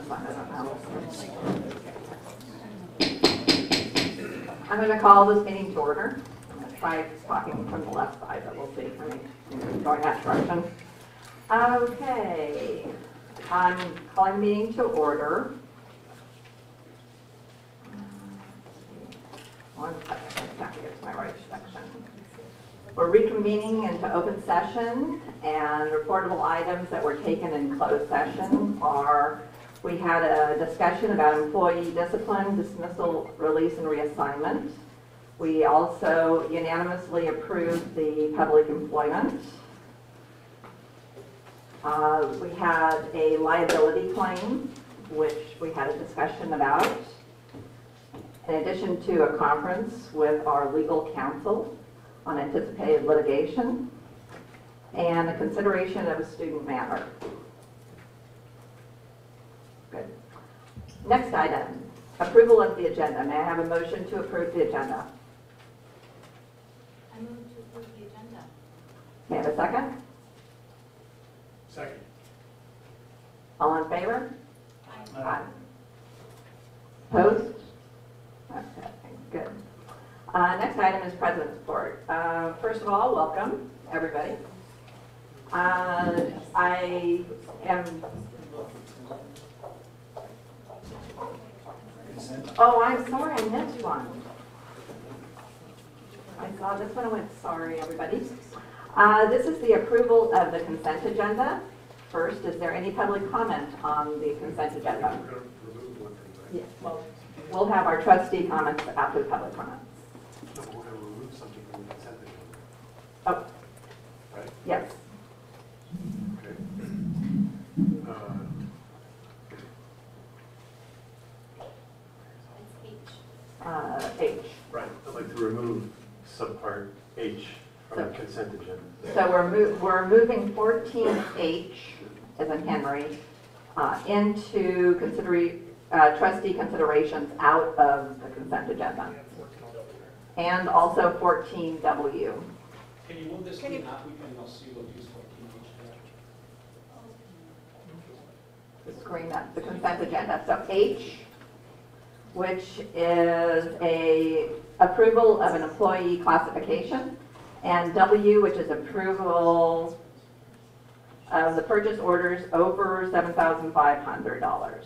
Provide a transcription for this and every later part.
this one, I don't know. I'm going to call this meeting to order. I'm going to try talking from the left side, but we'll see. Let me going that direction. Okay, I'm calling the meeting to order. One second, I have to get to my right section. We're reconvening into open session, and reportable items that were taken in closed session are, we had a discussion about employee discipline, dismissal, release, and reassignment. We also unanimously approved the public employment. We had a liability claim, which we had a discussion about, in addition to a conference with our legal counsel on anticipated litigation, and a consideration of a student matter. Good. Next item, approval of the agenda. May I have a motion to approve the agenda? I move to approve the agenda. May I have a second? Second. All in favor? Aye. Opposed? Okay, good. Next item is President's Report. First of all, welcome, everybody. I am... Oh, I'm sorry, I missed one. I saw this one and went, sorry, everybody. This is the approval of the consent agenda. First, is there any public comment on the consent agenda? Yes, well, we'll have our trustee comments after the public comments. No, we're going to remove something from the consent agenda. Oh, right? yes. Okay. It's H. H. Right. I'd like to remove subpart H from the consent agenda. So we're moving 14H, as in Henry, into trustee considerations out of the consent agenda. And also 14W. Can you move this to not, we can see what use 14H The screen up the consent agenda. So H, which is a approval of an employee classification, and W, which is approval of the purchase orders over $7,500.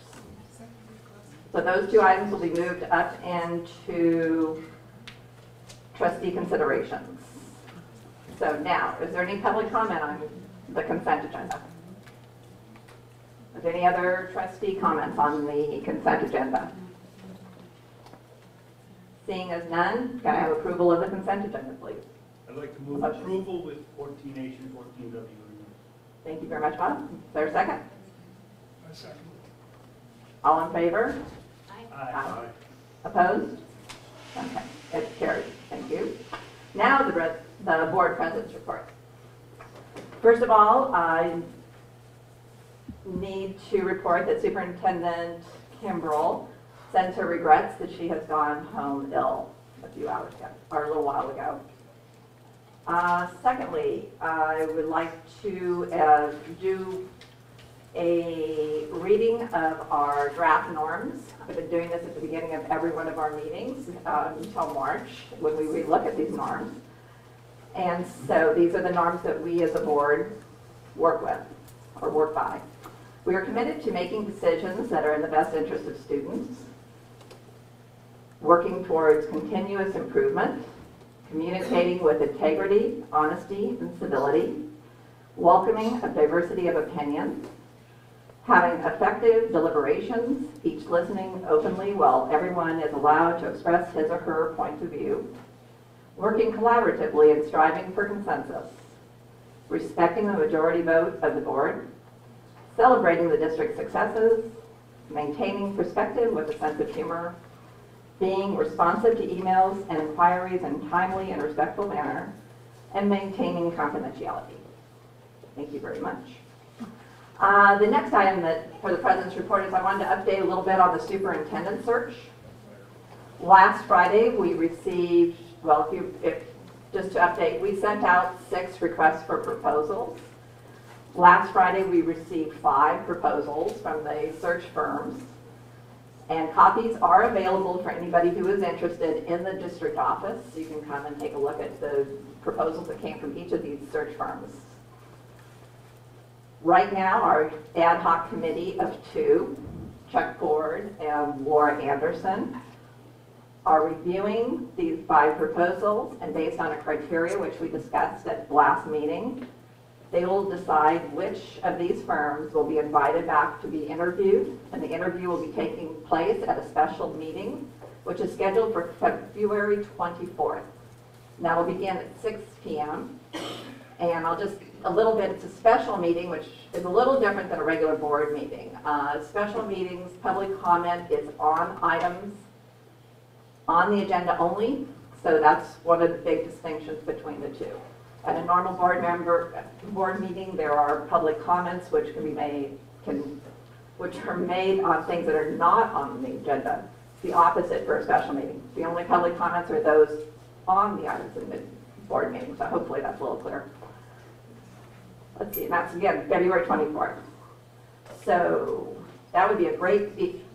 So those two items will be moved up into trustee considerations. So now, is there any public comment on the consent agenda? Is there any other trustee comments on the consent agenda? Seeing as none, can I have approval of the consent agenda, please? I'd like to move approval with 14H and 14W. Thank you very much, Bob. Is there a second? A second. All in favor? Aye. Aye. Opposed? Okay, it's carried. Thank you. Now the board president's report. First of all, I need to report that Superintendent Kimbrell sends her regrets that she has gone home ill a few hours ago, or a little while ago. Secondly, I would like to do a reading of our draft norms. I've been doing this at the beginning of every one of our meetings until March, when we relook at these norms. And so these are the norms that we as a board work with, or work by. We are committed to making decisions that are in the best interest of students, working towards continuous improvement, communicating with integrity, honesty, and civility, welcoming a diversity of opinion, having effective deliberations, each listening openly while everyone is allowed to express his or her point of view, working collaboratively and striving for consensus, respecting the majority vote of the board, celebrating the district's successes, maintaining perspective with a sense of humor, being responsive to emails and inquiries in a timely and respectful manner, and maintaining confidentiality. Thank you very much. The next item for the President's report is I wanted to update a little bit on the superintendent search. Last Friday we received, just to update, we sent out 6 requests for proposals. Last Friday, we received 5 proposals from the search firms, and copies are available for anybody who is interested in the district office. You can come and take a look at the proposals that came from each of these search firms. Right now, our ad hoc committee of 2, Chuck Ford and Laura Anderson, are reviewing these 5 proposals, and based on a criteria which we discussed at last meeting, they will decide which of these firms will be invited back to be interviewed, and the interview will be taking place at a special meeting, which is scheduled for February 24th. And that will begin at 6 p.m. And a little bit, it's a special meeting, which is a little different than a regular board meeting. Special meetings, public comment is on items on the agenda only, so that's one of the big distinctions between the two. At a normal board meeting, there are public comments which can be made, which are made on things that are not on the agenda. It's the opposite for a special meeting. The only public comments are those on the items in the board meeting, so hopefully that's a little clear. Let's see, and that's again February 24th. So that would be a great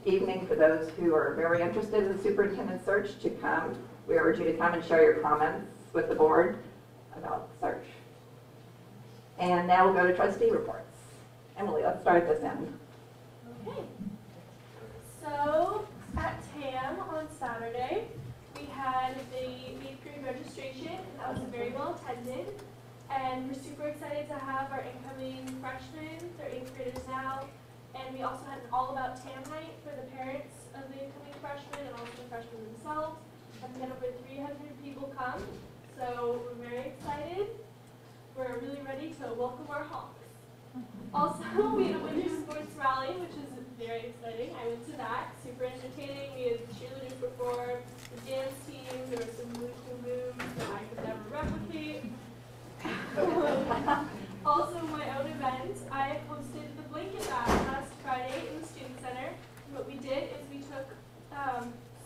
evening for those who are very interested in the superintendent search to come. We urge you to come and share your comments with the board about the search. And now we'll go to trustee reports. Emily, let's start at this end. Okay. So at TAM on Saturday, we had the 8th grade registration, and that was very well attended. And we're super excited to have our incoming freshmen, they're 8th graders now. And we also had an all about TAM night for the parents of the incoming freshmen and also the freshmen themselves. And we had over 300 people come. So we're very excited. We're really ready to welcome our Hawks. Also, we had a winter sports rally, which is very exciting. I went to that. Super entertaining. We had cheerleaders perform, the dance team. There were some really cool moves that I could never replicate. Also, my own event, I hosted the blanket bash last Friday in the Student Center. And what we did is we took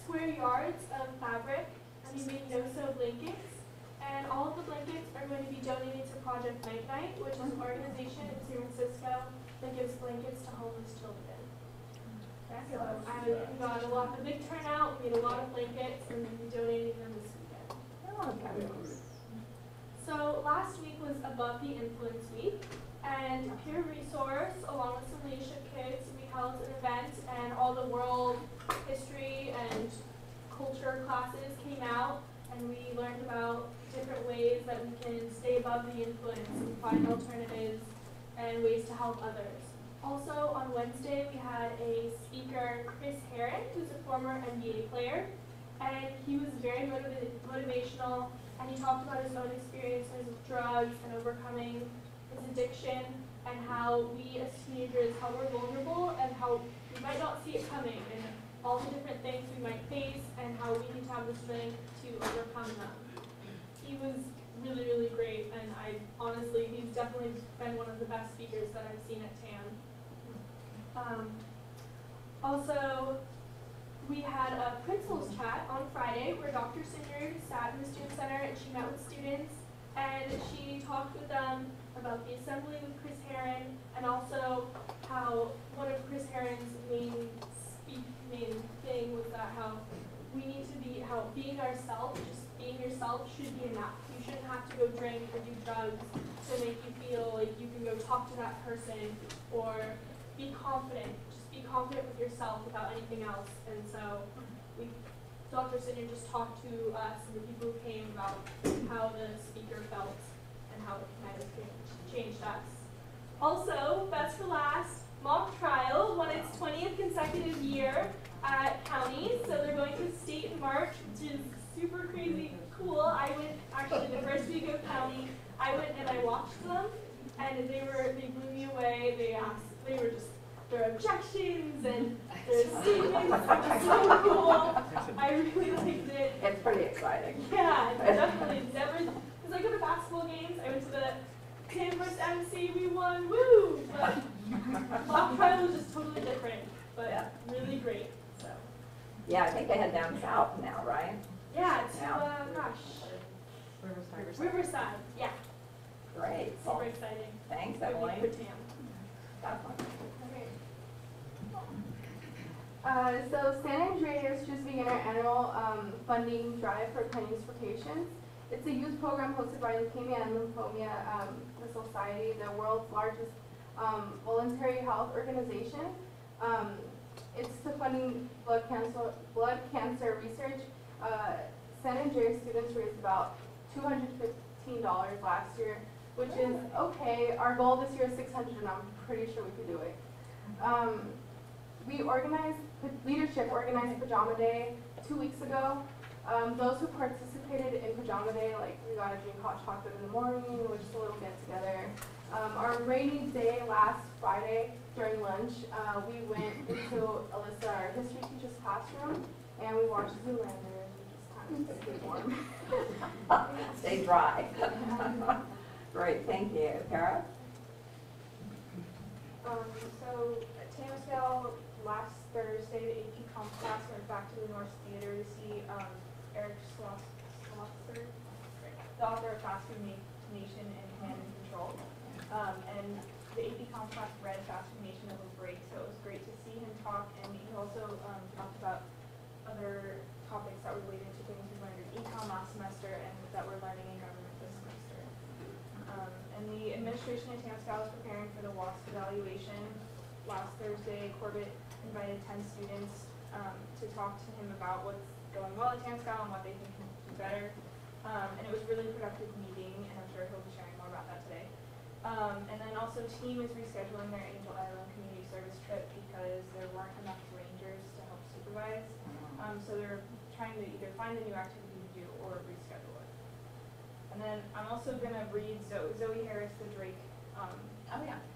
square yards of fabric and we made no-sew blankets. And all of the blankets are going to be donated to Project Night Night, which is an organization in San Francisco that gives blankets to homeless children. So we got a big turnout, we made a lot of blankets, and we'll be donating them this weekend. Oh, fabulous. So last week was Above the Influence Week, and Peer Resource, along with some leadership kids, we held an event, and all the world history and culture classes came out, and we learned about different ways that we can stay above the influence and find alternatives and ways to help others. Also, on Wednesday, we had a speaker, Chris Herron, who's a former NBA player, and he was very motivational, and he talked about his own experiences with drugs and overcoming his addiction, and how we as teenagers, how we're vulnerable, and how we might not see it coming, and all the different things we might face, and how we need to have the strength to overcome them. He was really, really great, and honestly, he's definitely been one of the best speakers that I've seen at TAM. Also, we had a principal's chat on Friday where Dr. Sinyard sat in the Student Center and she met with students, and she talked with them about the assembly with Chris Herron, and also how one of Chris Herron's main thing was that how we need to be, how being ourselves, just being yourself should be enough. You shouldn't have to go drink or do drugs to make you feel like you can go talk to that person, or be confident. Just be confident with yourself without anything else. And so Dr. Sinyard just talked to us and the people who came about how the speaker felt and how it kind of changed us. Also, best for last, mock trial won its 20th consecutive year at county. So they're going to state in March, which is super crazy cool. I went, actually the first week of county, I went and I watched them, and they blew me away. They were just, their objections and their statements were so cool. I really liked it. It's pretty exciting. Yeah, definitely. Because I go to basketball games. I went to the Tim versus MC, we won, woo! But mock trial was just totally different, but Yeah. really great. So Yeah, I think they head down south now, right? yeah, to Yeah. Riverside. Yeah, Great. super excited. exciting. Thanks, Good week Emily. for Tam. Definitely. So San Andreas just began our annual funding drive for pennies for patients. It's a youth program hosted by Leukemia and Lymphoma Society, the world's largest voluntary health organization. It's to funding blood cancer research. San Andreas students raised about $215 last year, which is okay. Our goal this year is 600, and I'm pretty sure we could do it. Leadership organized Pajama Day 2 weeks ago. Those who participated in Pajama Day, like we got to drink hot chocolate in the morning, we just a little get together. Our rainy day last Friday during lunch, we went into Alyssa, our history teacher's classroom, and we watched Zoolander. We just kind of stayed warm. Stay dry. Great, thank you. Tara? So at Tamalpais last Thursday, the AP Comp class went back to the North Theater to see Eric Schlosser, the author of Fast Food Nation and Command and Control. And the AP Comp class read Fast Food Nation over break, so it was great to see him talk. And he also talked about other topics that were related to things we learned in econ last semester and that we're learning in government this semester. And the administration at Tamalpais was preparing for the WASP evaluation. Last Thursday, Corbett invited 10 students to talk to him about what's going well at Tamalpais and what they think can do better. And it was a really productive meeting, and I'm sure he'll be sharing more about that today. And then also, team is rescheduling their Angel Island community service trip because there weren't enough rangers to help supervise. So they're trying to either find a new activity to do or reschedule it. And then I'm also going to read Zoe Harris, the Drake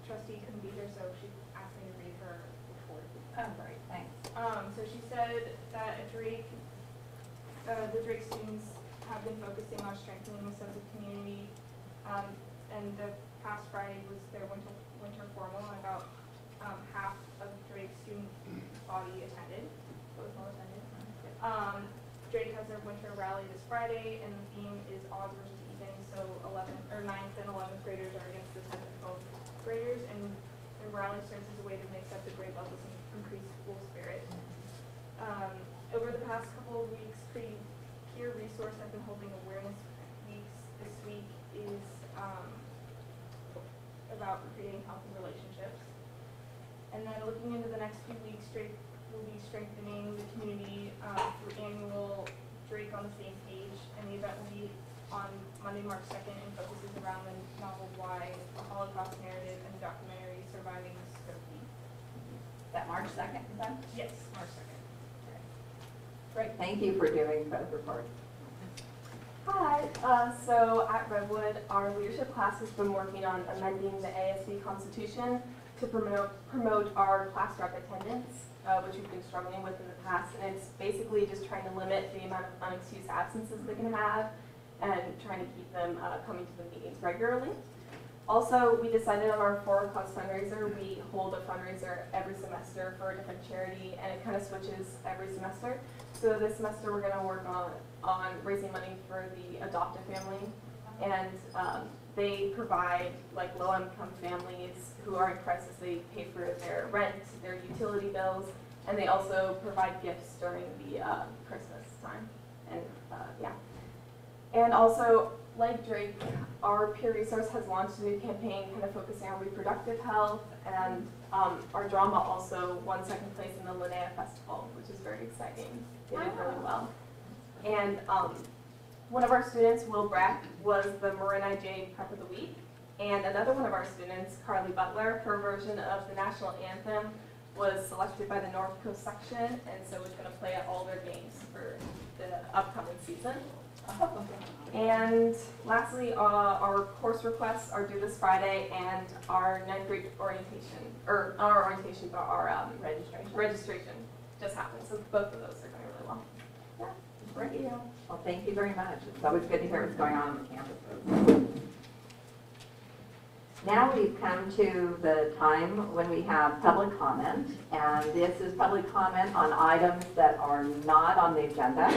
trustee, couldn't be here, so she asked me to read her report. Oh, great, thanks. So she said that at Drake, the Drake students have been focusing on strengthening a sense of community. And the past Friday was their winter formal, and about half of Drake's student body attended. So it was well attended. Drake has their winter rally this Friday, and the theme is odds versus even. So 9th and 11th graders are against the 10th and 12th graders, and the rally serves as a way to mix up the grade levels and increase school spirit. Over the past couple of weeks, Peer Resource have been holding awareness weeks. This week is about creating healthy relationships. And then looking into the next few weeks, Drake will be strengthening the community through annual Drake on the Same Page, and the event will be on Monday, March 2nd, and focuses around the novel Why, the Holocaust narrative, and the documentary Surviving the Skokie. Is that March 2nd, is that? Yes, March 2nd. Great, thank you for doing both reports. Hi, so at Redwood, our leadership class has been working on amending the ASB Constitution to promote our class rep attendance, which we've been struggling with in the past. And it's basically just trying to limit the amount of unexcused absences they can have and trying to keep them coming to the meetings regularly. Also, we decided on our 4 o'clock fundraiser. We hold a fundraiser every semester for a different charity, and it kind of switches every semester. So this semester we're going to work on raising money for the adoptive family, and they provide like low-income families who are in crisis. They pay for their rent, their utility bills, and they also provide gifts during the Christmas time. And and also, like Drake, our Peer Resource has launched a new campaign kind of focusing on reproductive health, and our drama also won second place in the Linnea Festival, which is very exciting. They did really well. And one of our students, Will Breck, was the Marin IJ Prep of the Week. And another one of our students, Carly Butler, her version of the national anthem was selected by the North Coast section, and so is going to play at all their games for the upcoming season. And lastly, our course requests are due this Friday, and our 9th grade orientation, or not our orientation, but our registration just happened. So both of those are going really well. Yeah. Great. Well, thank you very much. It's always good to hear what's going on on the campuses. Now we've come to the time when we have public comment, and this is public comment on items that are not on the agenda.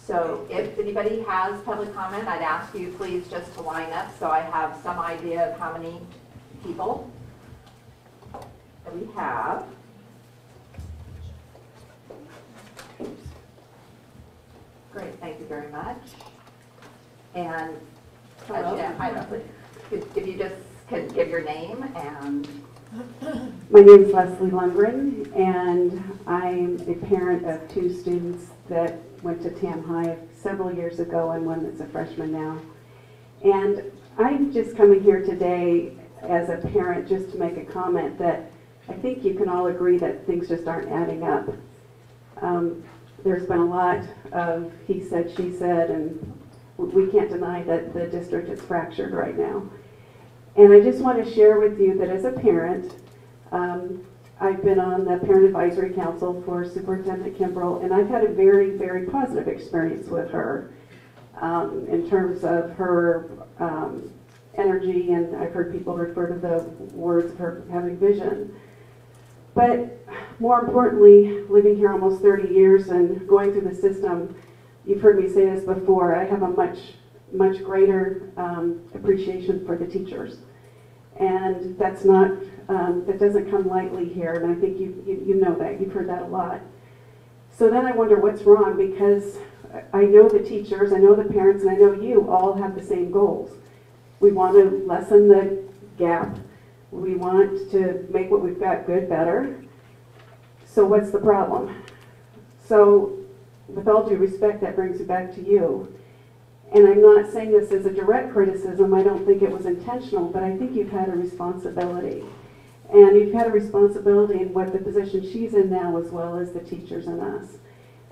So if anybody has public comment, I'd ask you please just to line up so I have some idea of how many people that we have. Great, thank you very much. And Hello. if you just could give your name and My name is Leslie Lundgren, and I'm a parent of 2 students that went to Tam High several years ago and one that's a freshman now. And I'm just coming here today as a parent just to make a comment that I think you can all agree that things just aren't adding up. There's been a lot of he said, she said, and we can't deny that the district is fractured right now. And I just want to share with you that as a parent, I've been on the Parent Advisory Council for Superintendent Kimbrell, and I've had a very, very positive experience with her in terms of her energy, and I've heard people refer to the words of her having vision. But more importantly, living here almost 30 years and going through the system, you've heard me say this before, I have a much greater appreciation for the teachers. And that's not, that doesn't come lightly here, and I think you know that, you've heard that a lot. So then I wonder what's wrong, because I know the teachers, I know the parents, and I know you all have the same goals. We want to lessen the gap. We want to make what we've got good better. So what's the problem? So with all due respect, that brings me back to you. And I'm not saying this as a direct criticism, I don't think it was intentional, but I think you've had a responsibility. And you've had a responsibility in what the position she's in now, as well as the teachers and us.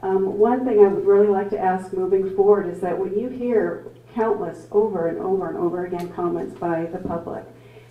One thing I would really like to ask moving forward is that when you hear countless over and over and over again comments by the public,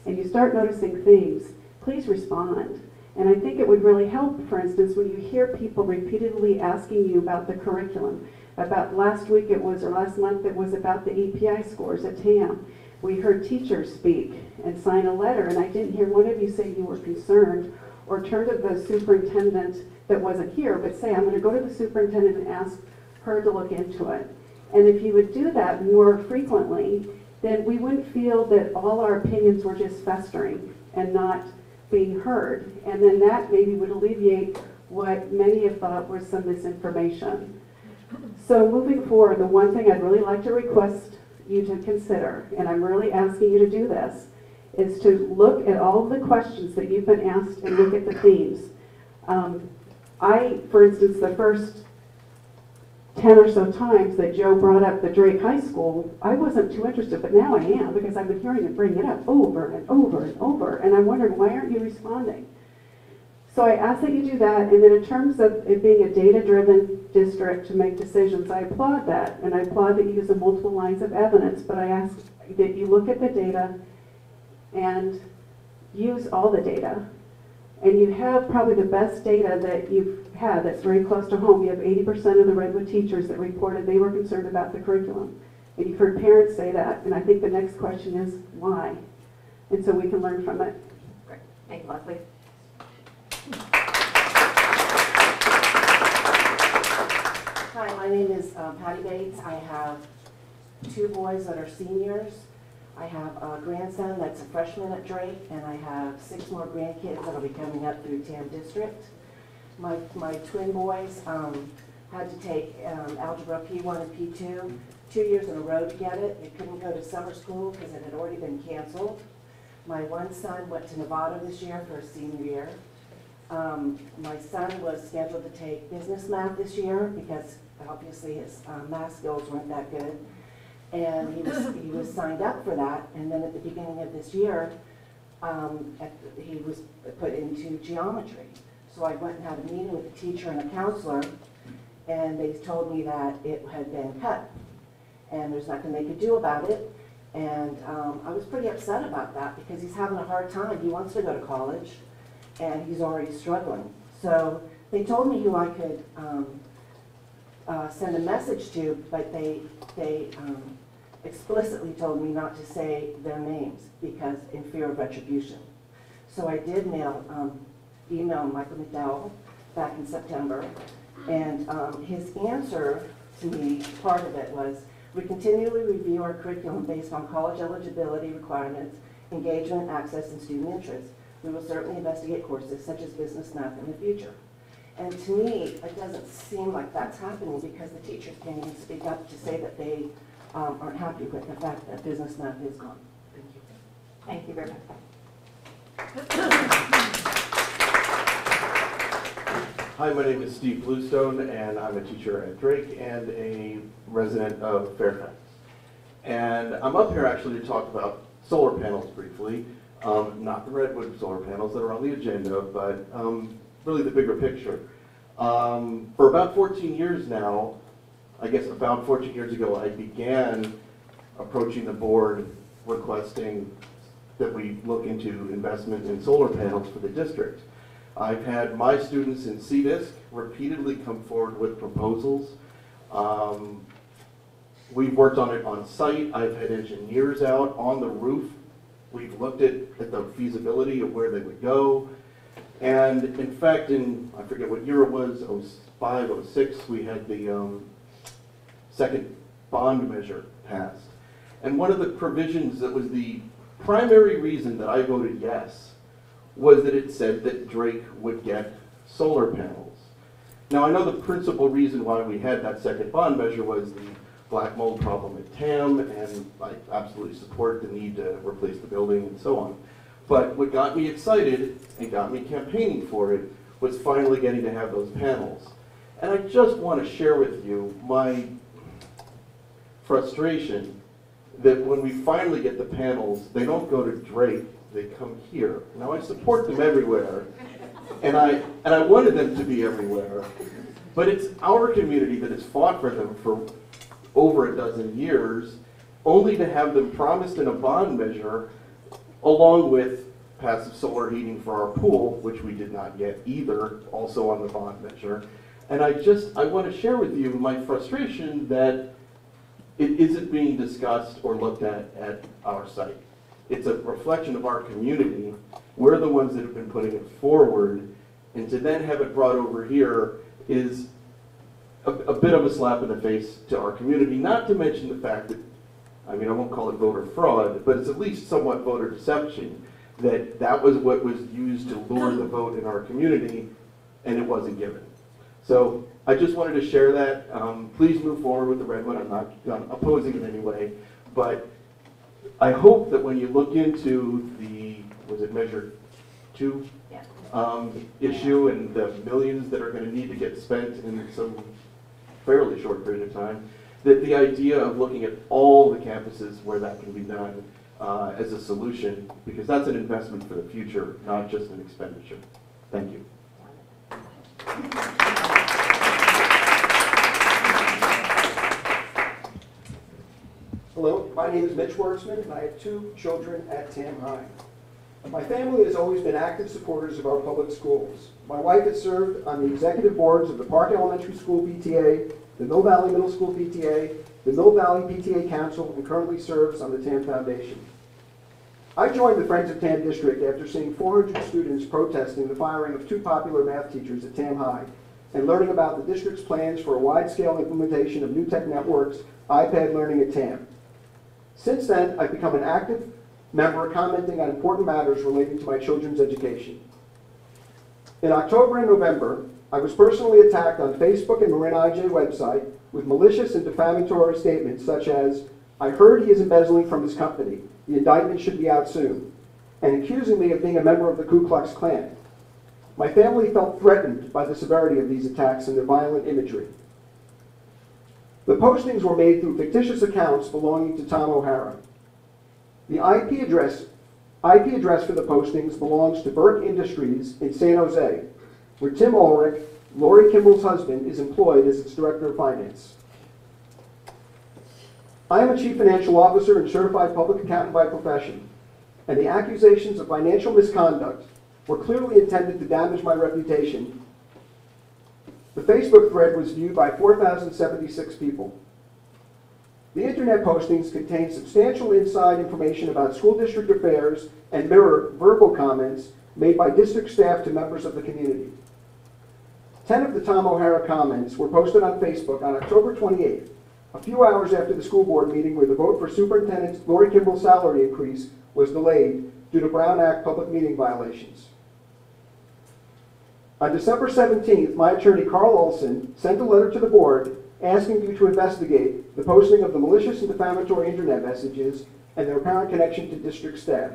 and you start noticing things, please respond. And I think it would really help, for instance, when you hear people repeatedly asking you about the curriculum. About last week it was, or last month it was about the API scores at TAM. We heard teachers speak and sign a letter, and I didn't hear one of you say you were concerned or turn to the superintendent that wasn't here, but say, I'm going to go to the superintendent and ask her to look into it. And if you would do that more frequently, then we wouldn't feel that all our opinions were just festering and not being heard. And then that maybe would alleviate what many have thought was some misinformation. So moving forward, the one thing I'd really like to request you to consider, and I'm really asking you to do this, is to look at all of the questions that you've been asked and look at the themes. For instance, the first 10 or so times that Joe brought up the Drake High School, I wasn't too interested, but now I am, because I've been hearing him bring it up over and over and over, and I'm wondering, why aren't you responding? So I ask that you do that, and then in terms of it being a data-driven district to make decisions, I applaud that, and I applaud that you use the multiple lines of evidence, but I ask that you look at the data and use all the data. And you have probably the best data that you've had that's very close to home. You have 80% of the Redwood teachers that reported they were concerned about the curriculum. And you've heard parents say that, and I think the next question is why? And so we can learn from it. Great. Thank you, Leslie. Hi, my name is Patty Bates. I have 2 boys that are seniors. I have a grandson that's a freshman at Drake, and I have 6 more grandkids that'll be coming up through TAM District. My twin boys had to take Algebra P1 and P2 2 years in a row to get it. They couldn't go to summer school because it had already been canceled. My one son went to Nevada this year for his senior year. My son was scheduled to take business math this year because obviously his math skills weren't that good. And he was signed up for that, and then at the beginning of this year, he was put into geometry. So I went and had a meeting with the teacher and a counselor, and they told me that it had been cut, and there's nothing they could do about it. And I was pretty upset about that because he's having a hard time. He wants to go to college, and he's already struggling. So they told me who I could send a message to, but they explicitly told me not to say their names because in fear of retribution. So I did email Michael McDowell back in September, and his answer to me, part of it was, we continually review our curriculum based on college eligibility requirements, engagement, access, and student interest. We will certainly investigate courses such as business math in the future. And to me, it doesn't seem like that's happening because the teachers can't even speak up to say that they aren't happy with the fact that business math is gone. Thank you. Thank you very much. Hi, my name is Steve Bluestone, and I'm a teacher at Drake and a resident of Fairfax. And I'm up here actually to talk about solar panels briefly. Not the redwood solar panels that are on the agenda, but really the bigger picture. For about 14 years now, I guess about 14 years ago, I began approaching the board requesting that we look into investment in solar panels for the district. I've had my students in CDISC repeatedly come forward with proposals. We've worked on it on site. I've had engineers out on the roof. We've looked at the feasibility of where they would go. And in fact, I forget what year it was, 05, 06, we had the second bond measure passed. And one of the provisions that was the primary reason that I voted yes was that it said that Drake would get solar panels. Now I know the principal reason why we had that second bond measure was the black mold problem at TAM, and I absolutely support the need to replace the building and so on. But what got me excited and got me campaigning for it was finally getting to have those panels. And I just want to share with you my frustration that when we finally get the panels, they don't go to Drake, they come here. Now I support them everywhere, and I wanted them to be everywhere, but it's our community that has fought for them for over a dozen years, only to have them promised in a bond measure along with passive solar heating for our pool, which we did not get either, also on the bond measure. And I want to share with you my frustration that it isn't being discussed or looked at our site. It's a reflection of our community. We're the ones that have been putting it forward, and to then have it brought over here is a bit of a slap in the face to our community, not to mention the fact that, I mean, I won't call it voter fraud, but it's at least somewhat voter deception, that was what was used to lure the vote in our community, and it wasn't given. So I just wanted to share that. Please move forward with the Redwood. I'm not opposing it in any way, but I hope that when you look into the, was it Measure 2 issue and the millions that are going to need to get spent in some fairly short period of time, that the idea of looking at all the campuses where that can be done as a solution, because that's an investment for the future, not just an expenditure. Thank you. Hello, my name is Mitch Wertzman, and I have 2 children at Tam High. My family has always been active supporters of our public schools. My wife has served on the executive boards of the Park Elementary School PTA, the Mill Valley Middle School PTA, the Mill Valley PTA Council, and currently serves on the Tam Foundation. I joined the Friends of Tam District after seeing 400 students protesting the firing of 2 popular math teachers at Tam High and learning about the district's plans for a wide-scale implementation of New Tech Network's iPad learning at Tam. Since then, I've become an active member commenting on important matters relating to my children's education. In October and November, I was personally attacked on Facebook and Marin IJ website with malicious and defamatory statements such as, "I heard he is embezzling from his company. The indictment should be out soon," and accusing me of being a member of the Ku Klux Klan. My family felt threatened by the severity of these attacks and their violent imagery. The postings were made through fictitious accounts belonging to Tom O'Hara. The IP address for the postings belongs to Burke Industries in San Jose, where Tim Ulrich, Lori Kimball's husband, is employed as its director of finance. I am a chief financial officer and certified public accountant by profession, and the accusations of financial misconduct were clearly intended to damage my reputation. The Facebook thread was viewed by 4,076 people. The internet postings contain substantial inside information about school district affairs and mirror verbal comments made by district staff to members of the community. 10 of the Tom O'Hara comments were posted on Facebook on October 28th, a few hours after the school board meeting where the vote for Superintendent Lori Kimball's salary increase was delayed due to Brown Act public meeting violations. On December 17th, my attorney Carl Olson sent a letter to the board asking you to investigate the posting of the malicious and defamatory internet messages and their apparent connection to district staff,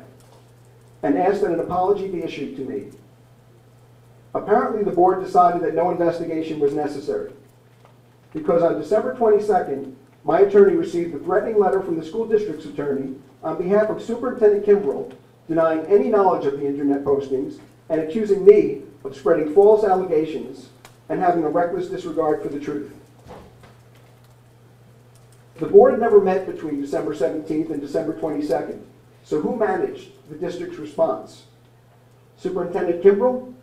and asked that an apology be issued to me. Apparently, the board decided that no investigation was necessary, because on December 22nd, my attorney received a threatening letter from the school district's attorney on behalf of Superintendent Kimbrell denying any knowledge of the internet postings and accusing me of spreading false allegations and having a reckless disregard for the truth. The board never met between December 17th and December 22nd, so who managed the district's response? Superintendent Kimbrell?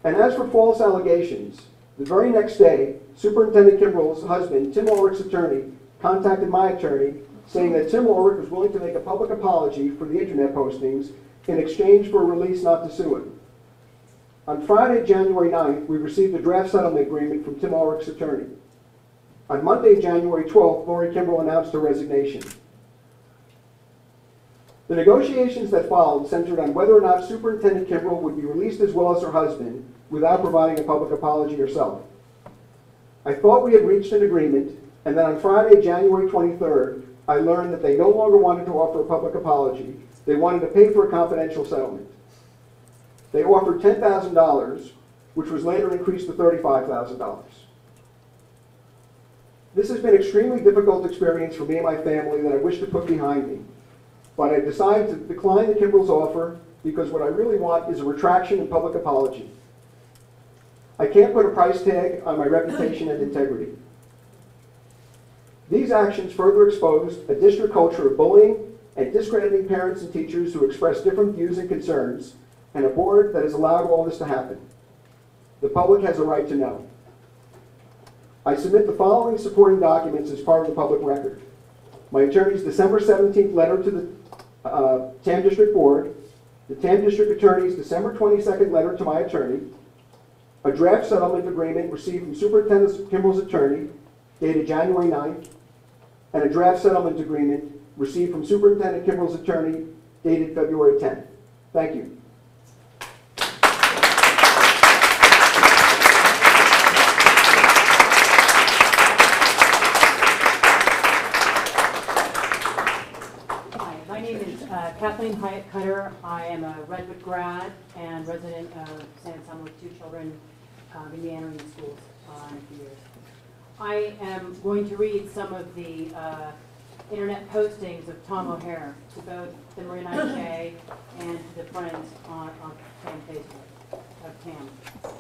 And as for false allegations, the very next day, Superintendent Kimbrell's husband, Tim Ulrich's attorney, contacted my attorney saying that Tim Ulrich was willing to make a public apology for the internet postings in exchange for a release not to sue him. On Friday, January 9th, we received a draft settlement agreement from Tim Ulrich's attorney. On Monday, January 12th, Lori Kimbrell announced her resignation. The negotiations that followed centered on whether or not Superintendent Kimbrell would be released as well as her husband without providing a public apology herself. I thought we had reached an agreement, and then on Friday, January 23rd, I learned that they no longer wanted to offer a public apology. They wanted to pay for a confidential settlement. They offered $10,000, which was later increased to $35,000. This has been an extremely difficult experience for me and my family that I wish to put behind me. But I decided to decline the Kimbrell's offer because what I really want is a retraction and public apology. I can't put a price tag on my reputation and integrity. These actions further exposed a district culture of bullying and discrediting parents and teachers who express different views and concerns, and a board that has allowed all this to happen. The public has a right to know. I submit the following supporting documents as part of the public record. My attorney's December 17th letter to the TAM District Board, the TAM District Attorney's December 22nd letter to my attorney, a draft settlement agreement received from Superintendent Kimbrell's attorney, dated January 9th, and a draft settlement agreement received from Superintendent Kimbrell's attorney, dated February 10th. Thank you. Hi, my name is Kathleen Hyatt Cutter. I am a Redwood grad and resident of San Anselmo with 2 children in the entering schools in a few years. I am going to read some of the internet postings of Tom O'Hara to both the Maria J and to the friends on TAM Facebook, of TAM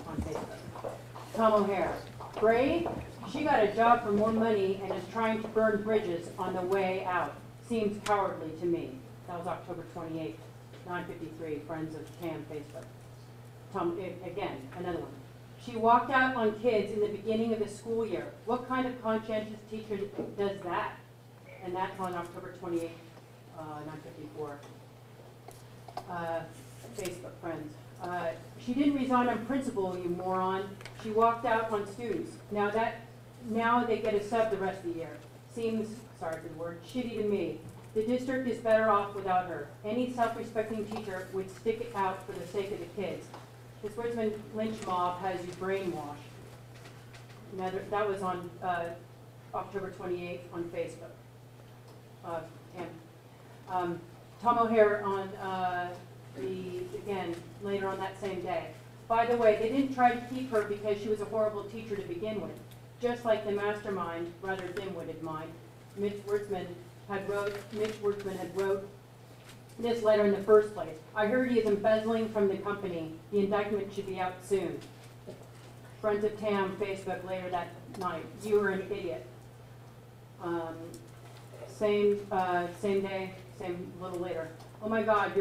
on Facebook. Tom O'Hara, great. She got a job for more money and is trying to burn bridges on the way out. Seems cowardly to me. That was October 28th, 9:53, Friends of TAM Facebook. Tom, again, another one. She walked out on kids in the beginning of the school year. What kind of conscientious teacher does that? And that's on October 28th, 9:54. Facebook friends. She didn't resign on principle, you moron. She walked out on students. Now they get a sub the rest of the year. Seems, sorry for the word, shitty to me. The district is better off without her. Any self-respecting teacher would stick it out for the sake of the kids. This Richmond lynch mob has you brainwashed. Now, that was on October 28th on Facebook. Tom O'Hara on again, later on that same day. By the way, they didn't try to keep her because she was a horrible teacher to begin with. Just like the mastermind, rather dim-witted mind, Mitch Wurzman had wrote this letter in the first place. I heard he is embezzling from the company. The indictment should be out soon. Friends of TAM, Facebook, later that night. You were an idiot. Same day, same little later. Oh my God,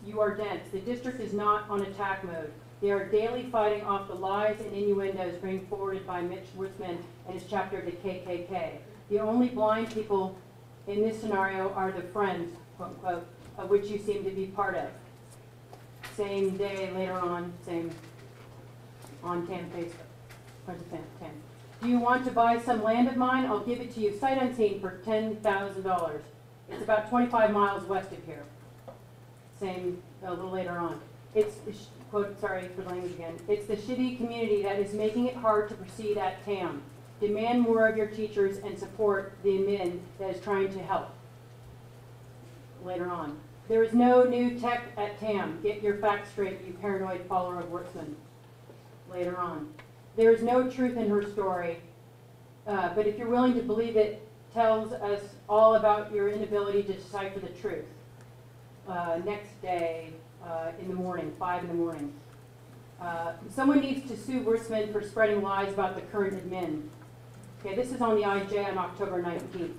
you are dense. The district is not on attack mode. They are daily fighting off the lies and innuendos being forwarded by Mitch Wurzman and his chapter of the KKK. The only blind people in this scenario are the friends, quote unquote, of which you seem to be part of. Same day, later on, same on TAM Facebook. 10. Do you want to buy some land of mine? I'll give it to you sight unseen for $10,000. It's about 25 miles west of here. Same a little later on. It's, quote, sorry for language again, it's the shitty community that is making it hard to proceed at TAM. Demand more of your teachers and support the admin that is trying to help. Later on. There is no new tech at TAM. Get your facts straight, you paranoid follower of Wurtzman. Later on. There is no truth in her story, but if you're willing to believe it, tells us all about your inability to decipher the truth. Next day, in the morning, 5 in the morning. Someone needs to sue Wurtzman for spreading lies about the current admin. Okay, this is on the IJ on October 19th.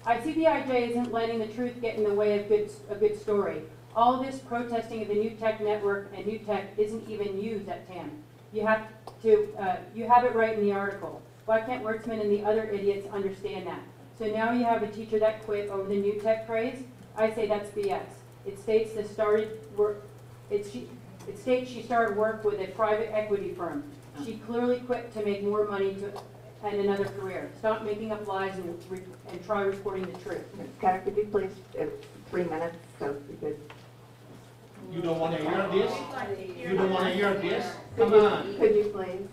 I see the IJ isn't letting the truth get in the way of a good story. All this protesting of the New Tech Network and New Tech isn't even used at TAM. You have it right in the article. Why can't Wurtzman and the other idiots understand that? So now you have a teacher that quit over the New Tech craze? I say that's BS. It states she started work with a private equity firm. She clearly quit to make more money and another career. Stop making up lies and try reporting the truth. Ms. Ketter, could you please, 3 minutes, so we could. You don't want to hear this? You don't want to hear this? Could Come on. Could you please?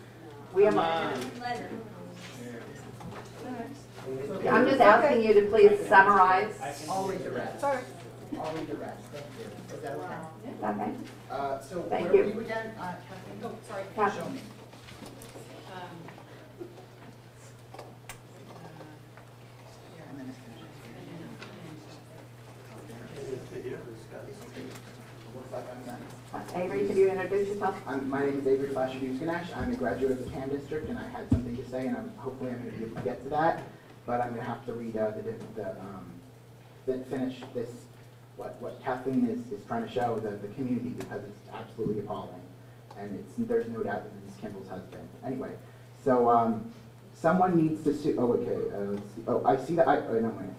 We have. Come on. I'm just asking you to please summarize. I'll read the rest. Sorry. I'll read the rest, thank you. Is that okay? Okay. So Thank where you. were you again, Kathleen? Oh, sorry. Kath- Show me. And then it's looks like I'm done. Avery, could you introduce yourself? My name is Avery Flasher-Ganesh. I'm a graduate of the TAM district, and I had something to say, and hopefully I'm going to be able to get to that. But I'm going to have to read finish this, what Kathleen is trying to show the community, because it's absolutely appalling, and there's no doubt that this is Kimball's husband. Anyway, so someone needs to sue. Oh, okay. Let's see. Oh, I see that. No, wait.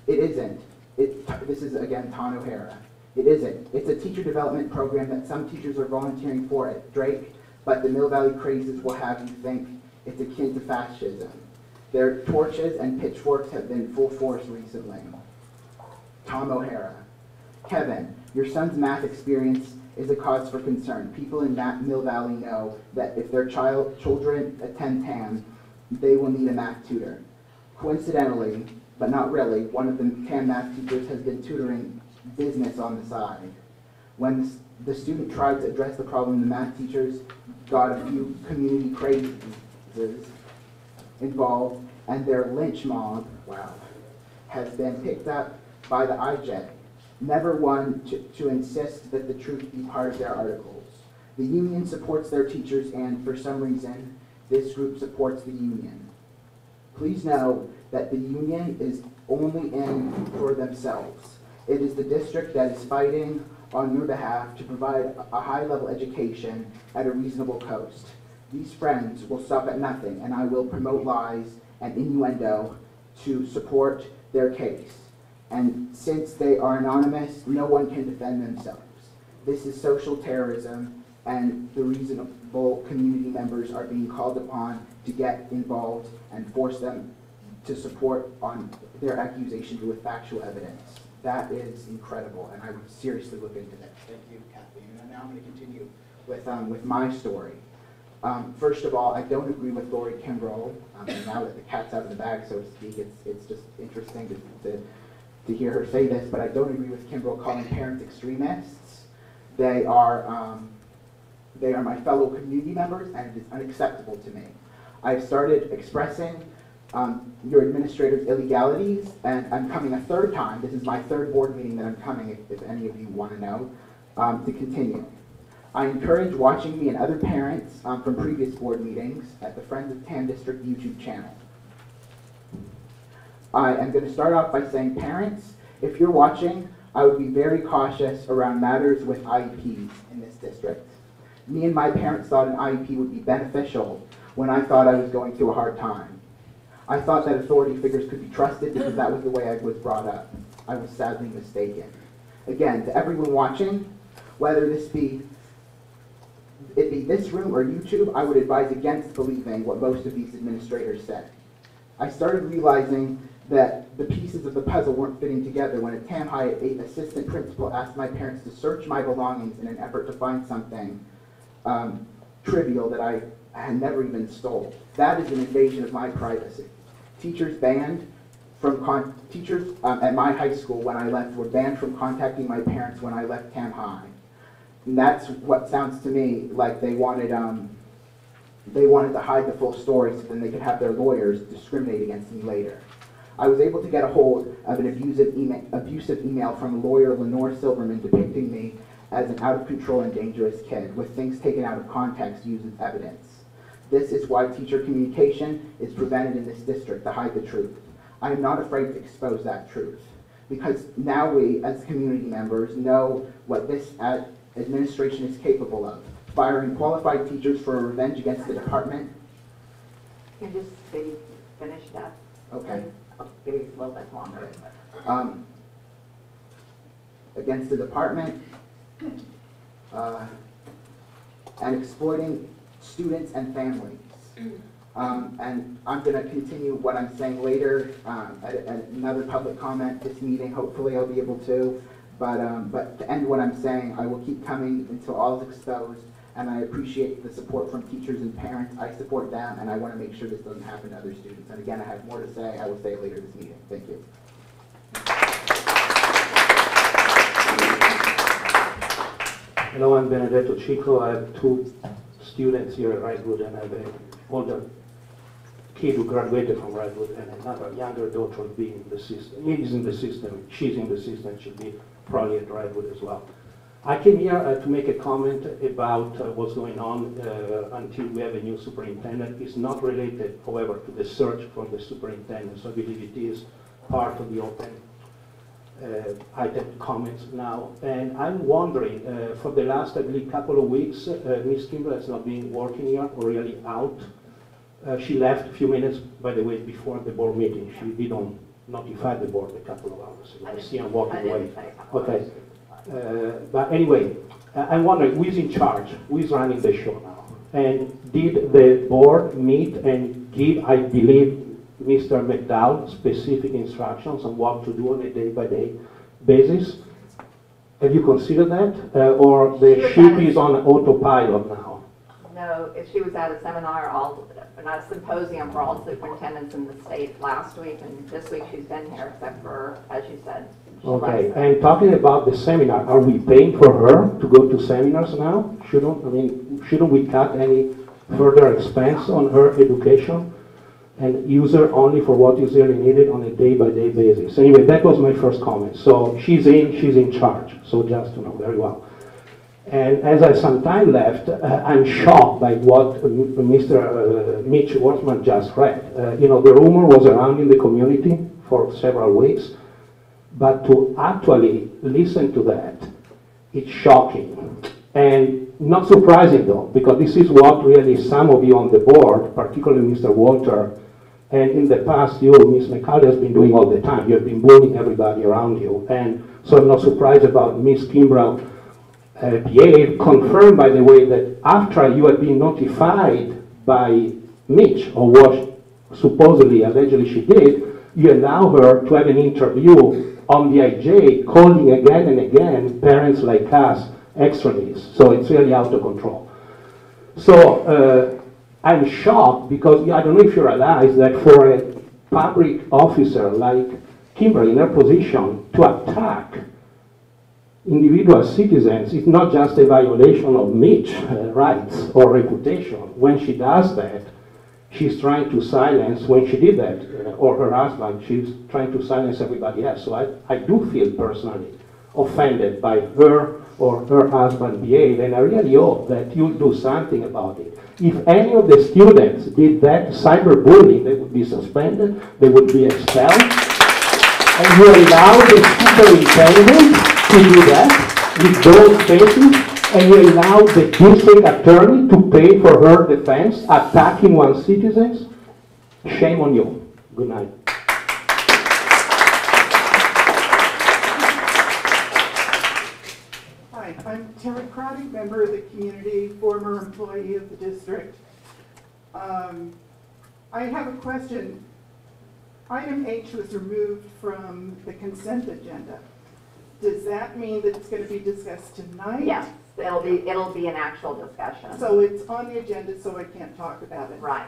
It isn't. This is again Ton O'Hara. It isn't. It's a teacher development program that some teachers are volunteering for at Drake, but the Mill Valley crazes will have you think it's akin to fascism. Their torches and pitchforks have been full force recently. Tom O'Hara. Kevin, your son's math experience is a cause for concern. People in Mill Valley know that if their children attend TAM, they will need a math tutor. Coincidentally, but not really, one of the TAM math teachers has been tutoring business on the side. When the student tried to address the problem, the math teachers got a few community crazes involved, and their lynch mob, wow, has been picked up by the IJ, never one to insist that the truth be part of their articles. The union supports their teachers, and for some reason, this group supports the union. Please know that the union is only in for themselves. It is the district that is fighting on your behalf to provide a high-level education at a reasonable cost. These friends will stop at nothing, and I will promote lies and innuendo to support their case. And since they are anonymous, no one can defend themselves. This is social terrorism, and the reasonable community members are being called upon to get involved and force them to support on their accusations with factual evidence. That is incredible, and I would seriously look into this. Thank you, Kathleen. And now I'm going to continue with my story. First of all, I don't agree with Lori Kimbrell. And now that the cat's out of the bag, so to speak, it's just interesting to hear her say this, but I don't agree with Kimbrell calling parents extremists. They are my fellow community members, and it is unacceptable to me. I've started expressing your administrator's illegalities, and I'm coming a third time. This is my third board meeting that I'm coming, if any of you want to know, to continue. I encourage watching me and other parents from previous board meetings at the Friends of TAM District YouTube channel. I am going to start off by saying, parents, if you're watching, I would be very cautious around matters with IEPs in this district. Me and my parents thought an IEP would be beneficial when I thought I was going through a hard time. I thought that authority figures could be trusted because that was the way I was brought up. I was sadly mistaken. Again, to everyone watching, whether this be it be this room or YouTube, I would advise against believing what most of these administrators said. I started realizing that the pieces of the puzzle weren't fitting together when a Tam High assistant principal asked my parents to search my belongings in an effort to find something trivial that I had never even stole. That is an invasion of my privacy. Teachers at my high school when I left were banned from contacting my parents when I left Tam High. And that's what sounds to me like they wanted to hide the full story so then they could have their lawyers discriminate against me later. I was able to get a hold of an abusive email from lawyer Lenore Silverman depicting me as an out-of-control and dangerous kid, with things taken out of context used as evidence. This is why teacher communication is prevented in this district, to hide the truth. I am not afraid to expose that truth, because now we, as community members, know what this administration is capable of. Firing qualified teachers for revenge against the department. You just maybe finish that. Okay. I'll give you a little bit longer. Against the department, and exploiting students and families. And I'm going to continue what I'm saying later at another public comment this meeting. Hopefully I'll be able to. But to end what I'm saying, I will keep coming until all is exposed, and I appreciate the support from teachers and parents. I support them, and I want to make sure this doesn't happen to other students. And again, I have more to say. I will say it later this meeting. Thank you. Hello, I'm Benedetto Chico. I have two students here at Redwood, and I have an older kid who graduated from Redwood, and another younger daughter being in the system. He's in the system. She's in the system. She'll be probably at Redwood as well. I came here to make a comment about what's going on until we have a new superintendent. It's not related, however, to the search for the superintendent, so I believe it is part of the open item comments now. And I'm wondering, for the last, I believe, couple of weeks, Ms. Kimball has not been working here or really out. She left a few minutes, by the way, before the board meeting. She didn't notify the board a couple of hours ago. I see her walking away. Okay. But anyway, I'm wondering who is in charge, who is running the show now? And did the board meet and give, I believe, Mr. McDowell specific instructions on what to do on a day-by-day basis? Have you considered that? Or the ship is on autopilot now? No, if she was at a seminar, not a symposium for all superintendents in the state last week, and this week she's been here, except for, as you said, okay, and talking about the seminar, are we paying for her to go to seminars now? Shouldn't we cut any further expense on her education and use her only for what is really needed on a day-by-day basis? Anyway, that was my first comment. So she's in charge, so just to know very well. And as I some time left, I'm shocked by what Mr. Mitch Wortman just read. The rumor was around in the community for several weeks. But to actually listen to that, it's shocking. And not surprising though, because this is what really some of you on the board, particularly Mr. Walter, and in the past you, Ms. McCarty, has been doing all the time. You've been bullying everybody around you. And so I'm not surprised about Ms. Kimbrough PA, confirmed by the way that after you had been notified by Mitch of what supposedly, allegedly she did, you allow her to have an interview on the IJ, calling again and again parents like us extremists. So it's really out of control. So I'm shocked because I don't know if you realize that for a public officer like Kimberly in her position to attack individual citizens is not just a violation of Mitch's rights or reputation. When she does that, she's trying to silence, when she did that, or her husband, she's trying to silence everybody else. So I do feel personally offended by her or her husband behave, and I really hope that you'll do something about it. If any of the students did that cyberbullying, they would be suspended, they would be expelled, and you allow the superintendent to do that with those cases, and you allow the district attorney to pay for her defense, attacking one's citizens? Shame on you. Good night. All right, Hi, I'm Terry Crotty, member of the community, former employee of the district. I have a question. Item H was removed from the consent agenda. Does that mean that it's going to be discussed tonight? Yes, it'll be an actual discussion. So it's on the agenda, so I can't talk about it. Right.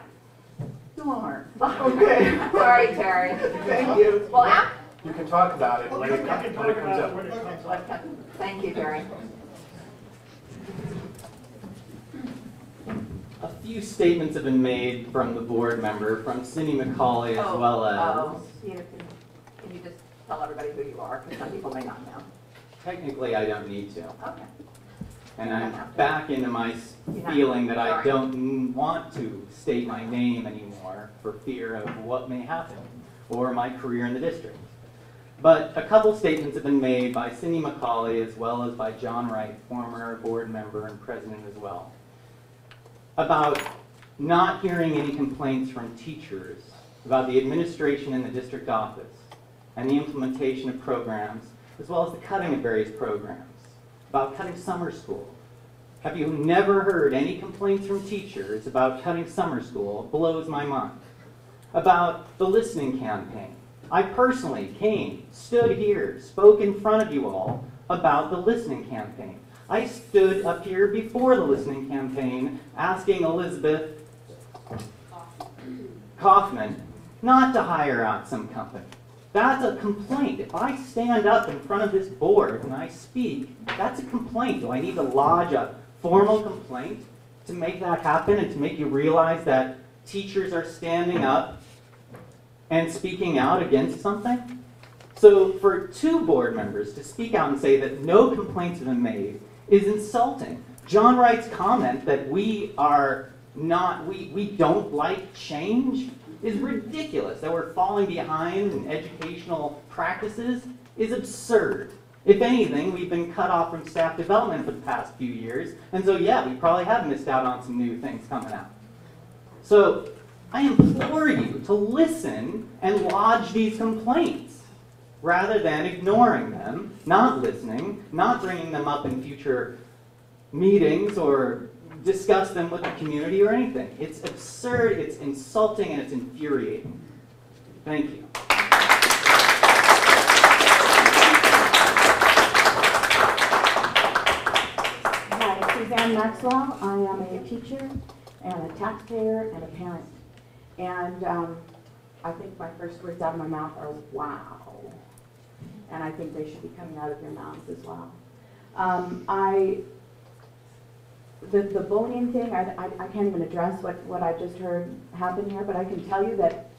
Darn. Okay. Sorry, Terry. Thank you. Well, You can talk about it when it comes up. thank you, Terry. A few statements have been made from the board member, from Cindy McCauley, as well as... Can you just tell everybody who you are, because some people may not know. Technically, I don't need to. Okay. And I'm back into my feeling that I don't want to state my name anymore for fear of what may happen, or my career in the district. But a couple statements have been made by Cindy McCauley, as well as by John Wright, former board member and president as well, about not hearing any complaints from teachers about the administration in the district office and the implementation of programs, as well as the cutting of various programs, about cutting summer school. Have you never heard any complaints from teachers about cutting summer school? It blows my mind. About the listening campaign. I personally came, stood here, spoke in front of you all about the listening campaign. I stood up here before the listening campaign asking Elizabeth Kaufman not to hire out some company. That's a complaint. If I stand up in front of this board and I speak, that's a complaint. Do I need to lodge a formal complaint to make that happen and to make you realize that teachers are standing up and speaking out against something? So for two board members to speak out and say that no complaints have been made is insulting. John Wright's comment that we don't like change is ridiculous. That we're falling behind in educational practices is absurd. If anything, we've been cut off from staff development for the past few years, and so yeah, we probably have missed out on some new things coming out. So I implore you to listen and lodge these complaints, rather than ignoring them, not listening, not bringing them up in future meetings or discuss them with the community or anything. It's absurd, it's insulting, and it's infuriating. Thank you. Hi, Suzanne Maxwell. I am a teacher and a taxpayer and a parent. And I think my first words out of my mouth are, wow. And I think they should be coming out of your mouths as well. The bullying thing, I can't even address what I just heard happen here, but I can tell you that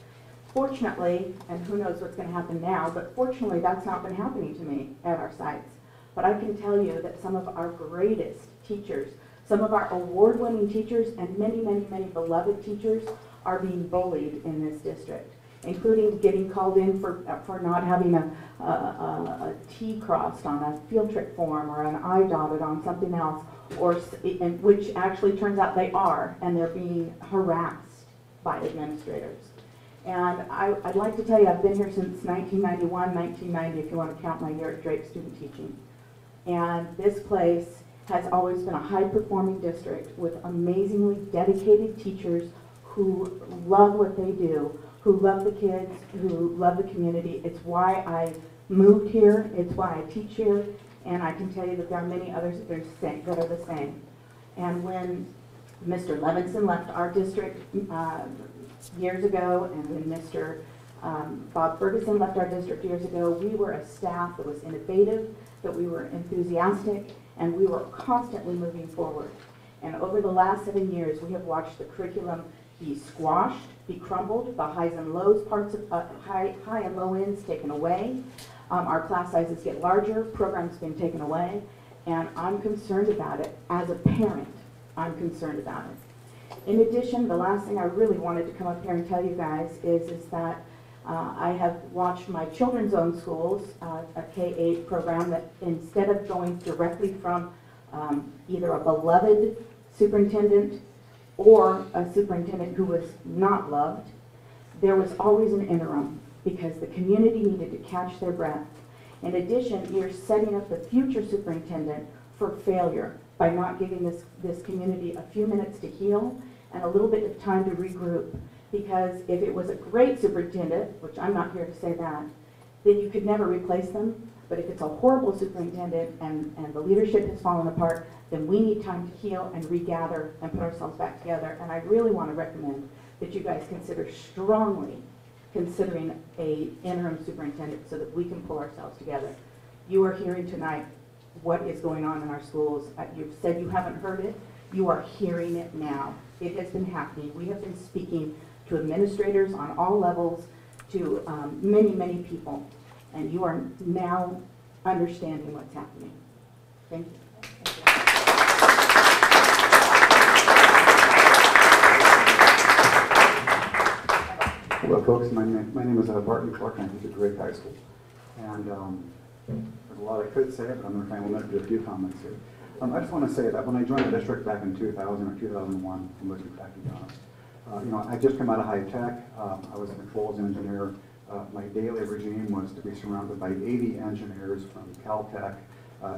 fortunately, and who knows what's going to happen now, but fortunately that's not been happening to me at our sites. But I can tell you that some of our greatest teachers, some of our award-winning teachers, and many, many, many beloved teachers are being bullied in this district, including getting called in for not having a T crossed on a field trip form or an I dotted on something else, which actually turns out they are, and they're being harassed by administrators. And I'd like to tell you, I've been here since 1991, 1990, if you want to count my year at Drake student teaching. And this place has always been a high-performing district with amazingly dedicated teachers who love what they do, who love the kids, who love the community. It's why I moved here. It's why I teach here. And I can tell you that there are many others that are the same. And when Mr. Levinson left our district years ago, and when Mr. Bob Ferguson left our district years ago, we were a staff that was innovative, that we were enthusiastic, and we were constantly moving forward. And over the last 7 years, we have watched the curriculum be squashed, be crumbled, the highs and lows parts of high and low ends taken away. Our class sizes get larger, programs being taken away, and I'm concerned about it. As a parent, I'm concerned about it. In addition, the last thing I really wanted to come up here and tell you guys is that I have watched my children's own schools, a K-8 program, that instead of going directly from either a beloved superintendent or a superintendent who was not loved, there was always an interim because the community needed to catch their breath. In addition, you're setting up the future superintendent for failure by not giving this community a few minutes to heal and a little bit of time to regroup. Because if it was a great superintendent, which I'm not here to say that, then you could never replace them. But if it's a horrible superintendent and the leadership has fallen apart, then we need time to heal and regather and put ourselves back together. And I really want to recommend that you guys consider strongly considering a interim superintendent so that we can pull ourselves together. You are hearing tonight what is going on in our schools. You've said you haven't heard it. You are hearing it now. It has been happening. We have been speaking to administrators on all levels, to many, many people. And you are now understanding what's happening. Thank you. Hello, folks. My name is Barton Clark, and I teach at Drake High School. And there's a lot I could say, but I'm going to try and limit it to a few comments here. I just want to say that when I joined the district back in 2000 or 2001, I'm looking back to be honest. I just come out of high tech. I was a controls engineer. My daily regime was to be surrounded by 80 engineers from Caltech,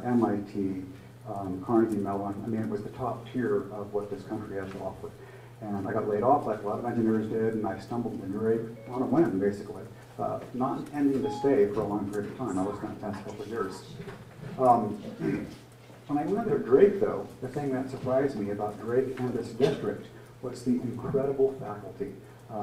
MIT, Carnegie Mellon. I mean, it was the top tier of what this country has to offer. And I got laid off like a lot of engineers did, and I stumbled into Drake on a whim, basically. Not intending to stay for a long period of time. I was going to pass a couple of years. When I went to Drake, though, the thing that surprised me about Drake and this district was the incredible faculty.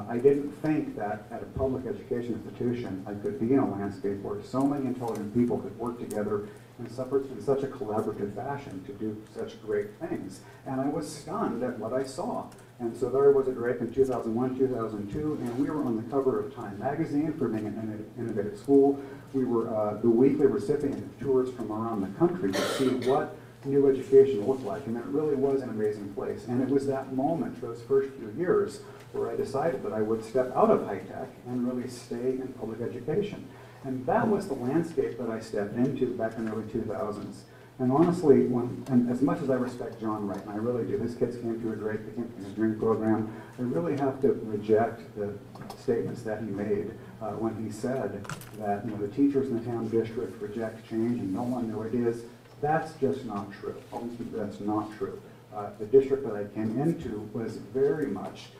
I didn't think that at a public education institution I could be in a landscape where so many intelligent people could work together in such a collaborative fashion to do such great things. And I was stunned at what I saw. And so there I was at Drake in 2001, 2002, and we were on the cover of Time magazine for being an innovative school. We were the weekly recipient of tours from around the country to see what new education looked like, and it really was an amazing place. And it was that moment, those first few years, where I decided that I would step out of high tech and really stay in public education. And that was the landscape that I stepped into back in the early 2000s. And honestly, and as much as I respect John Wright, and I really do, his kids came through a Drake engineering program, I really have to reject the statements that he made when he said that the teachers in the town district reject change and don't want new ideas. That's just not true. That's not true. The district that I came into was very much,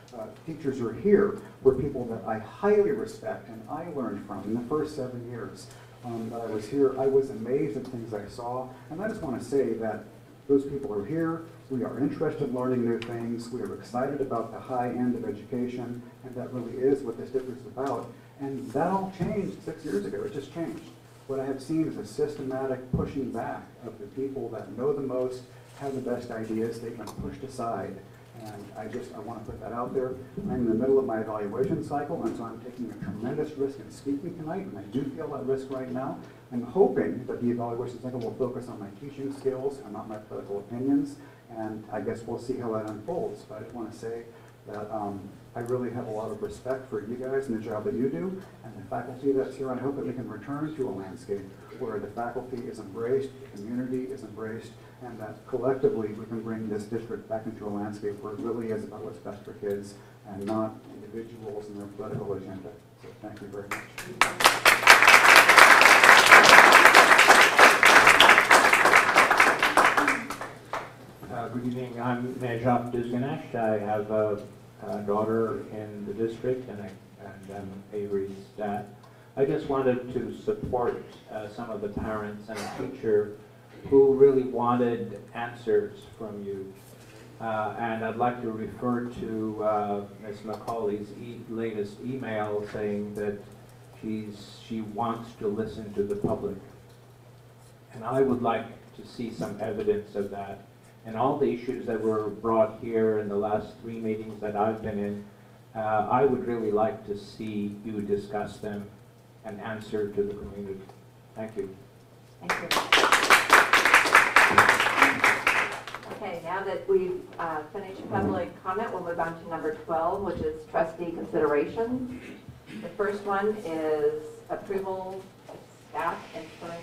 teachers are here were people that I highly respect and I learned from in the first 7 years that I was here. I was amazed at things I saw, and I just want to say that those people are here. We are interested in learning new things. We are excited about the high end of education, and that really is what this district is about. And that all changed 6 years ago. It just changed. What I have seen is a systematic pushing back of the people that know the most, have the best ideas. They've been pushed aside. And I want to put that out there. I'm in the middle of my evaluation cycle, and so I'm taking a tremendous risk in speaking tonight, and I do feel that risk right now. I'm hoping that the evaluation cycle will focus on my teaching skills and not my political opinions, and I guess we'll see how that unfolds. But I just want to say that I really have a lot of respect for you guys and the job that you do, and the faculty that's here. I hope that we can return to a landscape where the faculty is embraced, the community is embraced, and that collectively we can bring this district back into a landscape where it really is about what's best for kids and not individuals and their political agenda. So thank you very much. Good evening. I'm Najaf Dizganesh. I have a daughter in the district, and I'm Avery's dad. I just wanted to support some of the parents and teacher who really wanted answers from you. And I'd like to refer to Ms. McCauley's latest email saying that she wants to listen to the public. And I would like to see some evidence of that. And all the issues that were brought here in the last 3 meetings that I've been in, I would really like to see you discuss them and answer to the community. Thank you. Thank you. Okay, now that we've finished public comment, we'll move on to number 12, which is trustee considerations. The first one is approval of staff entering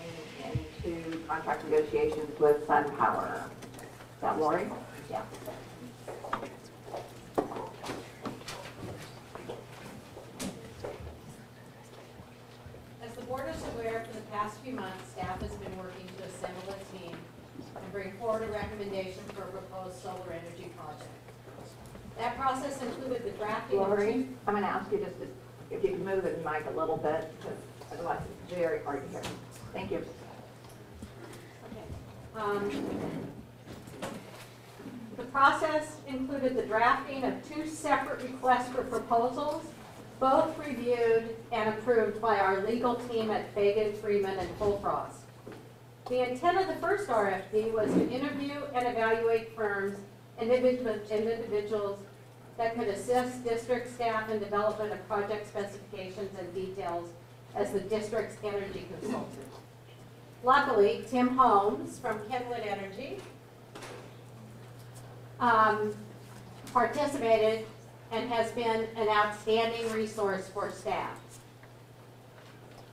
into contract negotiations with SunPower. Is that Lori? Yeah. As the board is aware, for the past few months, staff has been working to assemble a team and bring forward a recommendation for a proposed solar energy project. That process included the drafting of Lori, I'm going to ask you just to, if you can move the mic a little bit, because otherwise it's very hard to hear. Thank you. The process included the drafting of 2 separate requests for proposals, both reviewed and approved by our legal team at Fagan, Freeman, and Fullfrost. The intent of the first RFP was to interview and evaluate firms and individuals that could assist district staff in development of project specifications and details as the district's energy consultant. Luckily, Tim Holmes from Kenwood Energy participated and has been an outstanding resource for staff.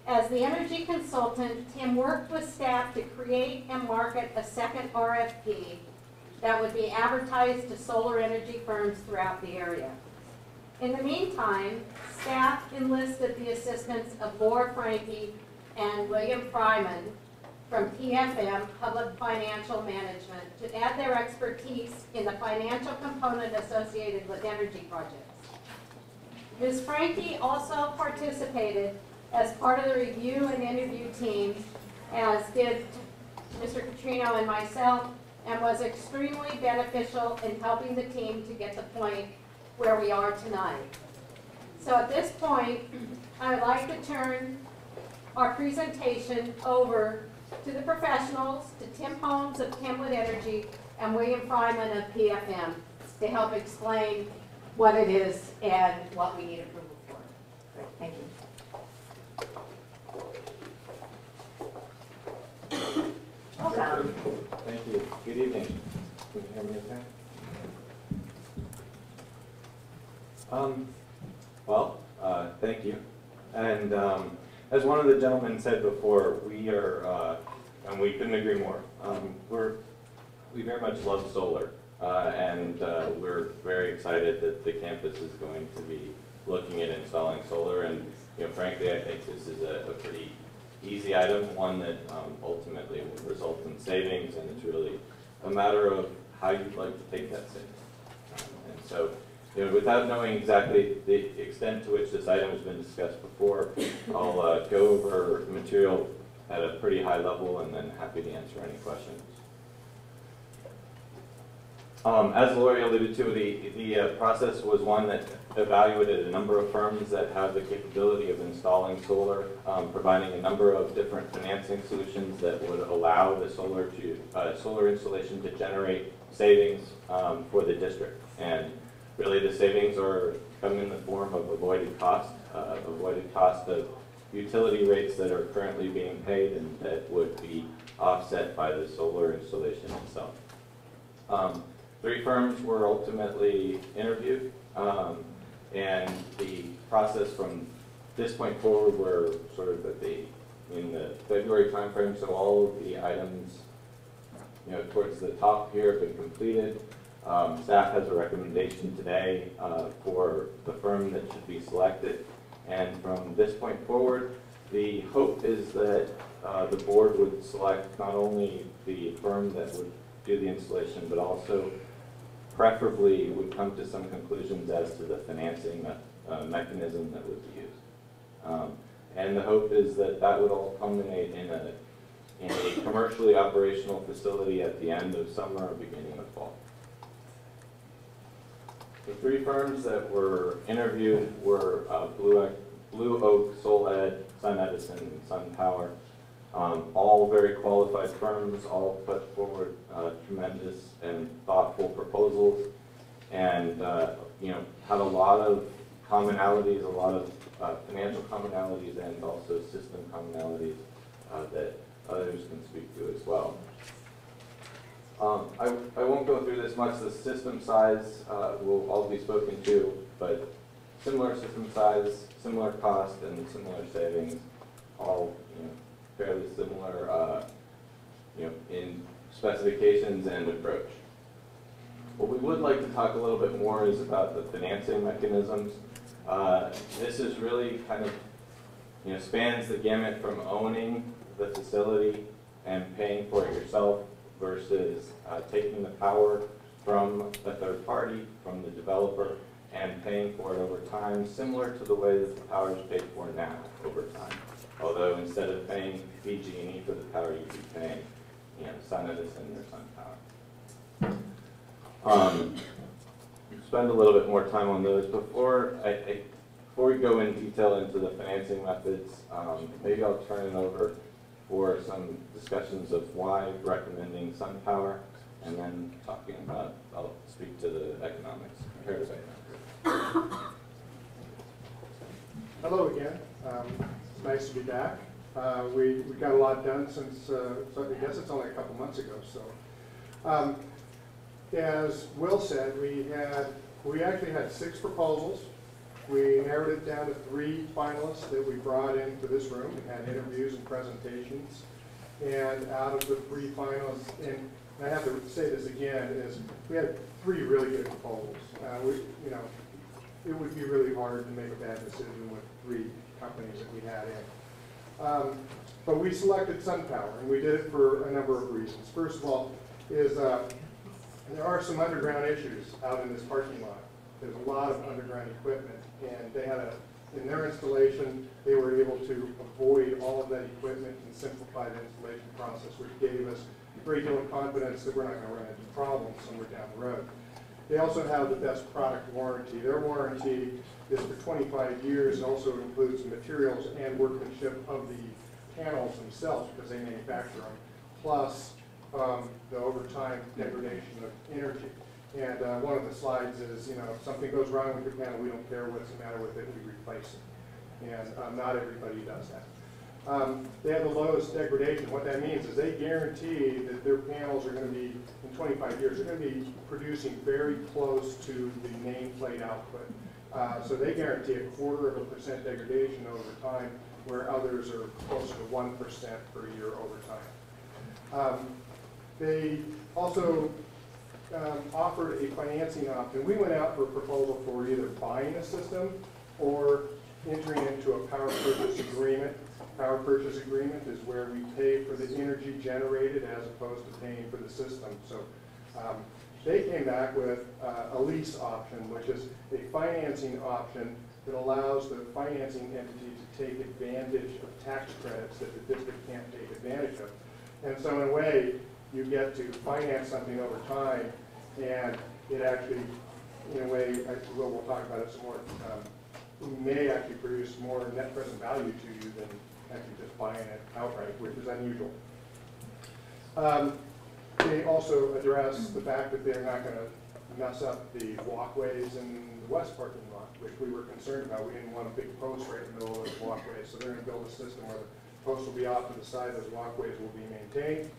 As the energy consultant, Tim worked with staff to create and market a second RFP that would be advertised to solar energy firms throughout the area. In the meantime, staff enlisted the assistance of Laura Franke and William Fryman from PFM, Public Financial Management, to add their expertise in the financial component associated with energy projects. Ms. Franke also participated as part of the review and interview teams, as did Mr. Catrino and myself, and was extremely beneficial in helping the team to get the point where we are tonight. So at this point, I would like to turn our presentation over to the professionals, to Tim Holmes of Kenwood Energy and William Fryman of PFM, to help explain what it is and what we need approval for. Great, thank you. Welcome. Thank you. Good evening. Can you hear me okay? Thank you. And as one of the gentlemen said before, we are, and we couldn't agree more, we very much love solar. And we're very excited that the campus is going to be looking at installing solar. And frankly, I think this is a pretty easy item, one that ultimately will result in savings, and it's really a matter of how you'd like to take that savings. And so, without knowing exactly the extent to which this item has been discussed before, I'll go over material at a pretty high level and then happy to answer any questions. As Lori alluded to, the process was one that evaluated a number of firms that have the capability of installing solar, providing a number of different financing solutions that would allow the solar installation to generate savings for the district. And really the savings come in the form of avoided cost of utility rates that are currently being paid and that would be offset by the solar installation itself. 3 firms were ultimately interviewed, and the process from this point forward were sort of in the February timeframe, so all of the items towards the top here have been completed. Staff has a recommendation today for the firm that should be selected, and from this point forward, the hope is that the board would select not only the firm that would do the installation, but also preferably would come to some conclusions as to the financing mechanism that would be used. And the hope is that that would all culminate in a commercially operational facility at the end of summer or beginning of fall. The 3 firms that were interviewed were Blue Oak, Sol Ed, Sun Edison, and Sun Power. All very qualified firms, all put forward tremendous and thoughtful proposals, and had a lot of commonalities, a lot of financial commonalities, and also system commonalities that others can speak to as well. I won't go through this much. The system size will all be spoken to, but similar system size, similar cost, and similar savings, all fairly similar in specifications and approach. What we would like to talk a little bit more is about the financing mechanisms. This is really kind of spans the gamut from owning the facility and paying for it yourself versus versus taking the power from a third party, from the developer, and paying for it over time, similar to the way that the power is paid for now over time. Although instead of paying PG&E for the power, you'd be paying, SunEdison or SunPower. Spend a little bit more time on those. Before we go in detail into the financing methods, maybe I'll turn it over for some discussions of why recommending SunPower, and then talking about, I'll speak to the economics, comparative economics. Hello again. It's nice to be back. We got a lot done since, so I guess it's only a couple months ago. So, as Will said, we actually had 6 proposals. We narrowed it down to 3 finalists that we brought into this room and had interviews and presentations. And out of the 3 finalists, and I have to say this again, is we had 3 really good proposals. It would be really hard to make a bad decision with 3 companies that we had in. But we selected SunPower, and we did it for a number of reasons. First of all, is there are some underground issues out in this parking lot. There's a lot of underground equipment, and they had in their installation, they were able to avoid all of that equipment and simplify the installation process, which gave us a great deal of confidence that we're not going to run into problems somewhere down the road. They also have the best product warranty. Their warranty is for 25 years and also includes the materials and workmanship of the panels themselves because they manufacture them, plus the overtime degradation of energy. And one of the slides is, if something goes wrong with your panel, we don't care what's the matter with it, we replace it. And not everybody does that. They have the lowest degradation. What that means is they guarantee that their panels are going to be, in 25 years, they're going to be producing very close to the nameplate output. So they guarantee a 0.25% degradation over time, where others are closer to 1% per year over time. They also offered a financing option. We went out for a proposal for either buying a system or entering into a power purchase agreement. Power purchase agreement is where we pay for the energy generated as opposed to paying for the system. So they came back with a lease option, which is a financing option that allows the financing entity to take advantage of tax credits that the district can't take advantage of. And so in a way, you get to finance something over time, and it actually, in a way, we'll talk about it some more, may actually produce more net present value to you than actually just buying it outright, which is unusual. They also address the fact that they're not going to mess up the walkways in the west parking lot, which we were concerned about. We didn't want a big post right in the middle of the walkway, so they're going to build a system where the posts will be off to the side, those walkways will be maintained.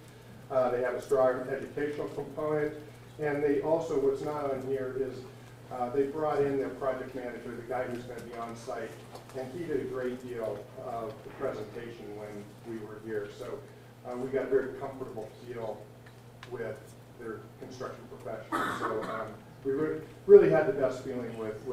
They have a strong educational component, and they also, what's not on here is they brought in their project manager, the guy who's going to be on site, and he did a great deal of the presentation when we were here. So we got a very comfortable feel with their construction professionals. So we really had the best feeling with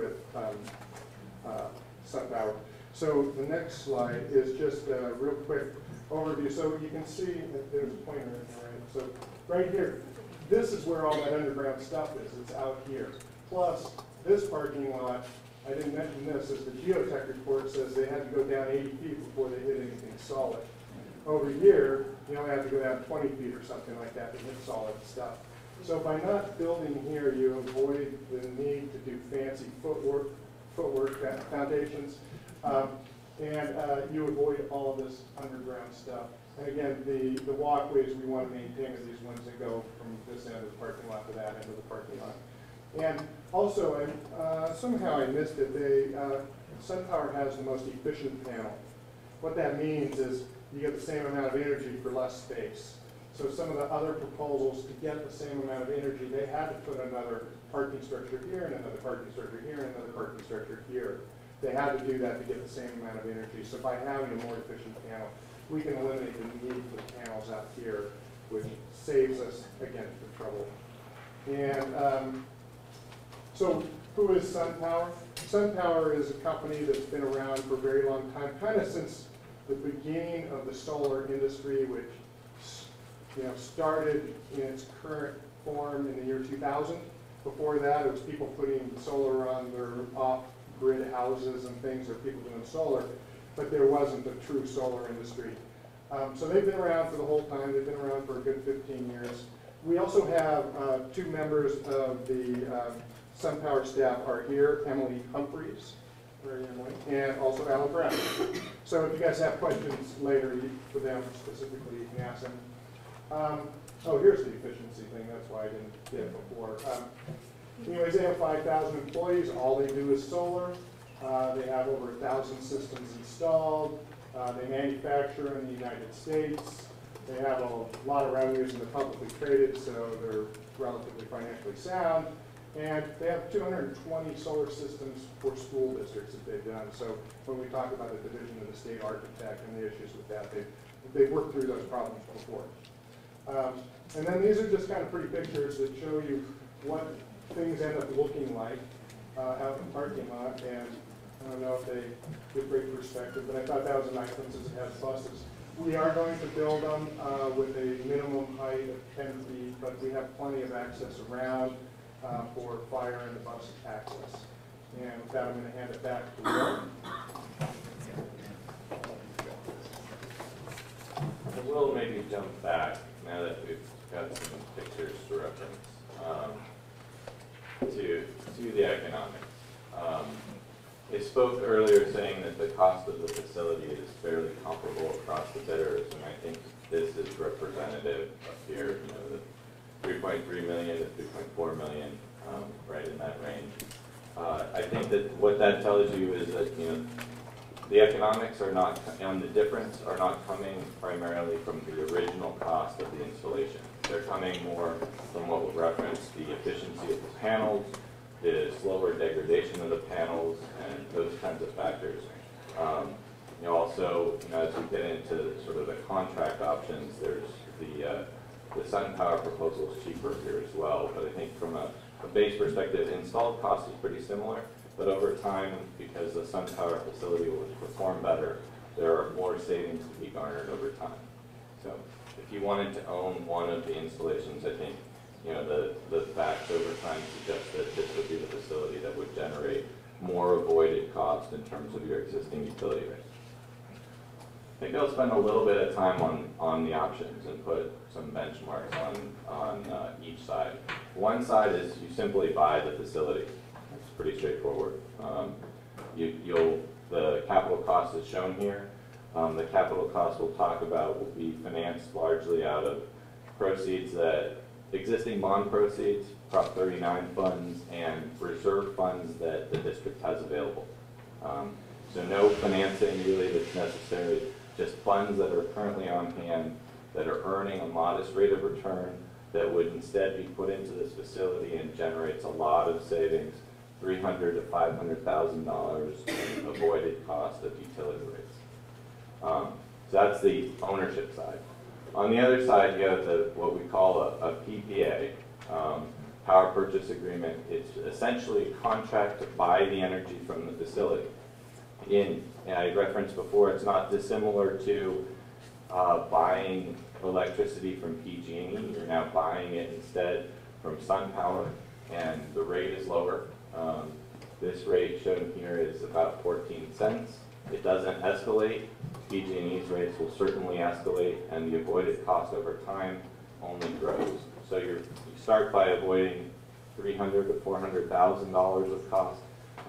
SunPower. So the next slide is just a real quick overview. So you can see that there's a pointer in there, right? So right here, this is where all that underground stuff is. It's out here. Plus, this parking lot, I didn't mention this, is the geotech report says they had to go down 80 feet before they hit anything solid. Over here, you only have to go down 20 feet or something like that to hit solid stuff. So by not building here, you avoid the need to do fancy footwork foundations, and you avoid all of this underground stuff. And again, the walkways we want to maintain are these ones that go from this end of the parking lot to that end of the parking lot. And also, somehow I missed it, SunPower has the most efficient panel. What that means is you get the same amount of energy for less space. So some of the other proposals, to get the same amount of energy, they had to put another parking structure here and another parking structure here and another parking structure here. They had to do that to get the same amount of energy. So by having a more efficient panel, we can eliminate the need for panels out here, which saves us, again, the trouble. And so who is SunPower? SunPower is a company that's been around for a very long time, kind of since the beginning of the solar industry, which started in its current form in the year 2000. Before that, it was people putting solar on their off-grid houses and things, or people doing solar, but there wasn't a true solar industry. So they've been around for the whole time. They've been around for a good 15 years. We also have 2 members of the SunPower staff are here, Emily Humphreys, where are you, Emily? And also Alan Brown. So if you guys have questions later for them specifically, you can ask them. Oh, here's the efficiency thing. That's why I didn't get it before. Anyways, they have 5,000 employees. All they do is solar. They have over 1,000 systems installed. They manufacture in the United States. They have a lot of revenues and they're publicly traded, so they're relatively financially sound. And they have 220 solar systems for school districts that they've done. So when we talk about the division of the state architect and the issues with that, they've worked through those problems before. And then these are just kind of pretty pictures that show you what things end up looking like out in the parking lot. And I don't know if they give great perspective, but I thought that was a nice one since it has buses. We are going to build them with a minimum height of 10 feet, but we have plenty of access around for fire and the bus access. And with that, I'm going to hand it back to Will. We'll maybe jump back now that we've got some pictures to reference to the economics. I spoke earlier saying that the cost of the facility is fairly comparable across the bidders, and I think this is representative up here, the 3.3 million to 3.4 million, right in that range. I think that what that tells you is that, the economics are not, and the difference are not coming primarily from the original cost of the installation. They're coming more from what would reference the efficiency of the panels, the slower degradation of the panels, and those kinds of factors. Also, as we get into sort of the contract options, there's the SunPower proposal is cheaper here as well. But I think from a base perspective, installed cost is pretty similar. But over time, because the SunPower facility will perform better, there are more savings to be garnered over time. So if you wanted to own one of the installations, I think the facts over time suggest that this would be the facility that would generate more avoided cost in terms of your existing utility rates. I think I'll spend a little bit of time on the options and put some benchmarks on each side. One side is you simply buy the facility. It's pretty straightforward. The capital cost is shown here. The capital cost we'll talk about will be financed largely out of proceeds that existing bond proceeds, Prop 39 funds, and reserve funds that the district has available. So no financing really that's necessary, just funds that are currently on hand that are earning a modest rate of return that would instead be put into this facility and generates a lot of savings, $300,000 to $500,000 in avoided cost of utility rates. So that's the ownership side. On the other side, you have what we call a PPA, power purchase agreement. It's essentially a contract to buy the energy from the facility. And I referenced before, it's not dissimilar to buying electricity from PG&E. You're now buying it instead from SunPower, and the rate is lower. This rate shown here is about 14 cents. It doesn't escalate. PG&E's rates will certainly escalate, and the avoided cost over time only grows. So you start by avoiding $300,000 to $400,000 of cost,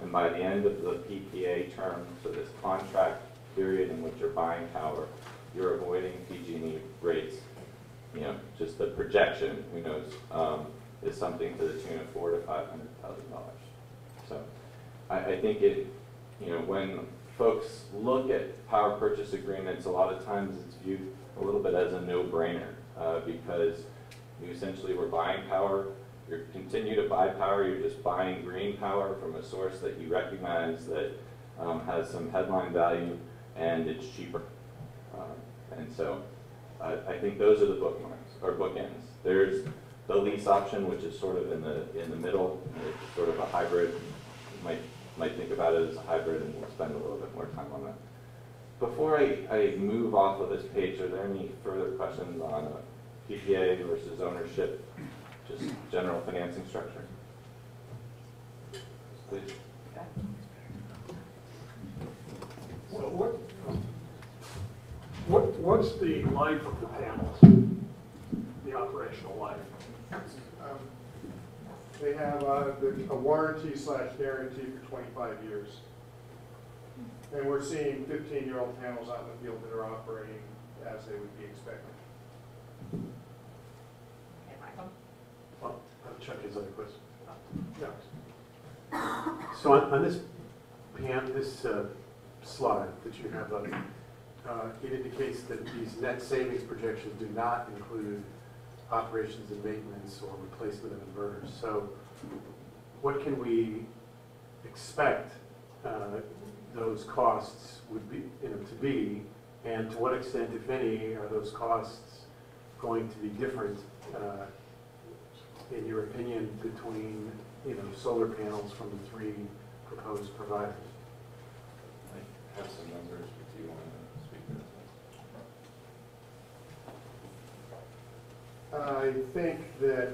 and by the end of the PPA term, so this contract period in which you're buying power, you're avoiding PG&E rates. Just the projection, who knows, is something to the tune of $400,000 to $500,000. So I think when folks look at power purchase agreements, a lot of times it's viewed a little bit as a no-brainer because you essentially were buying power. You continue to buy power. You're just buying green power from a source that you recognize that has some headline value, and it's cheaper. And so I think those are the bookmarks or bookends. There's the lease option, which is sort of in the middle. It's sort of a hybrid. You might think about it as a hybrid, and we'll spend a little bit more time on that. Before I move off of this page, are there any further questions on PPA versus ownership, just general financing structure. Please. So what's the life of the panels? The operational life? They have a warranty/guarantee for 25 years. And we're seeing 15-year-old panels out in the field that are operating as they would be expected. Well, I'll check his other question. Yeah. So on this slide that you have up, it indicates that these net savings projections do not include operations and maintenance or replacement of inverters. So what can we expect those costs would be, to be, and to what extent, if any, are those costs going to be different, in your opinion, between solar panels from the three proposed providers? I have some numbers, but do you want to speak to that? I think that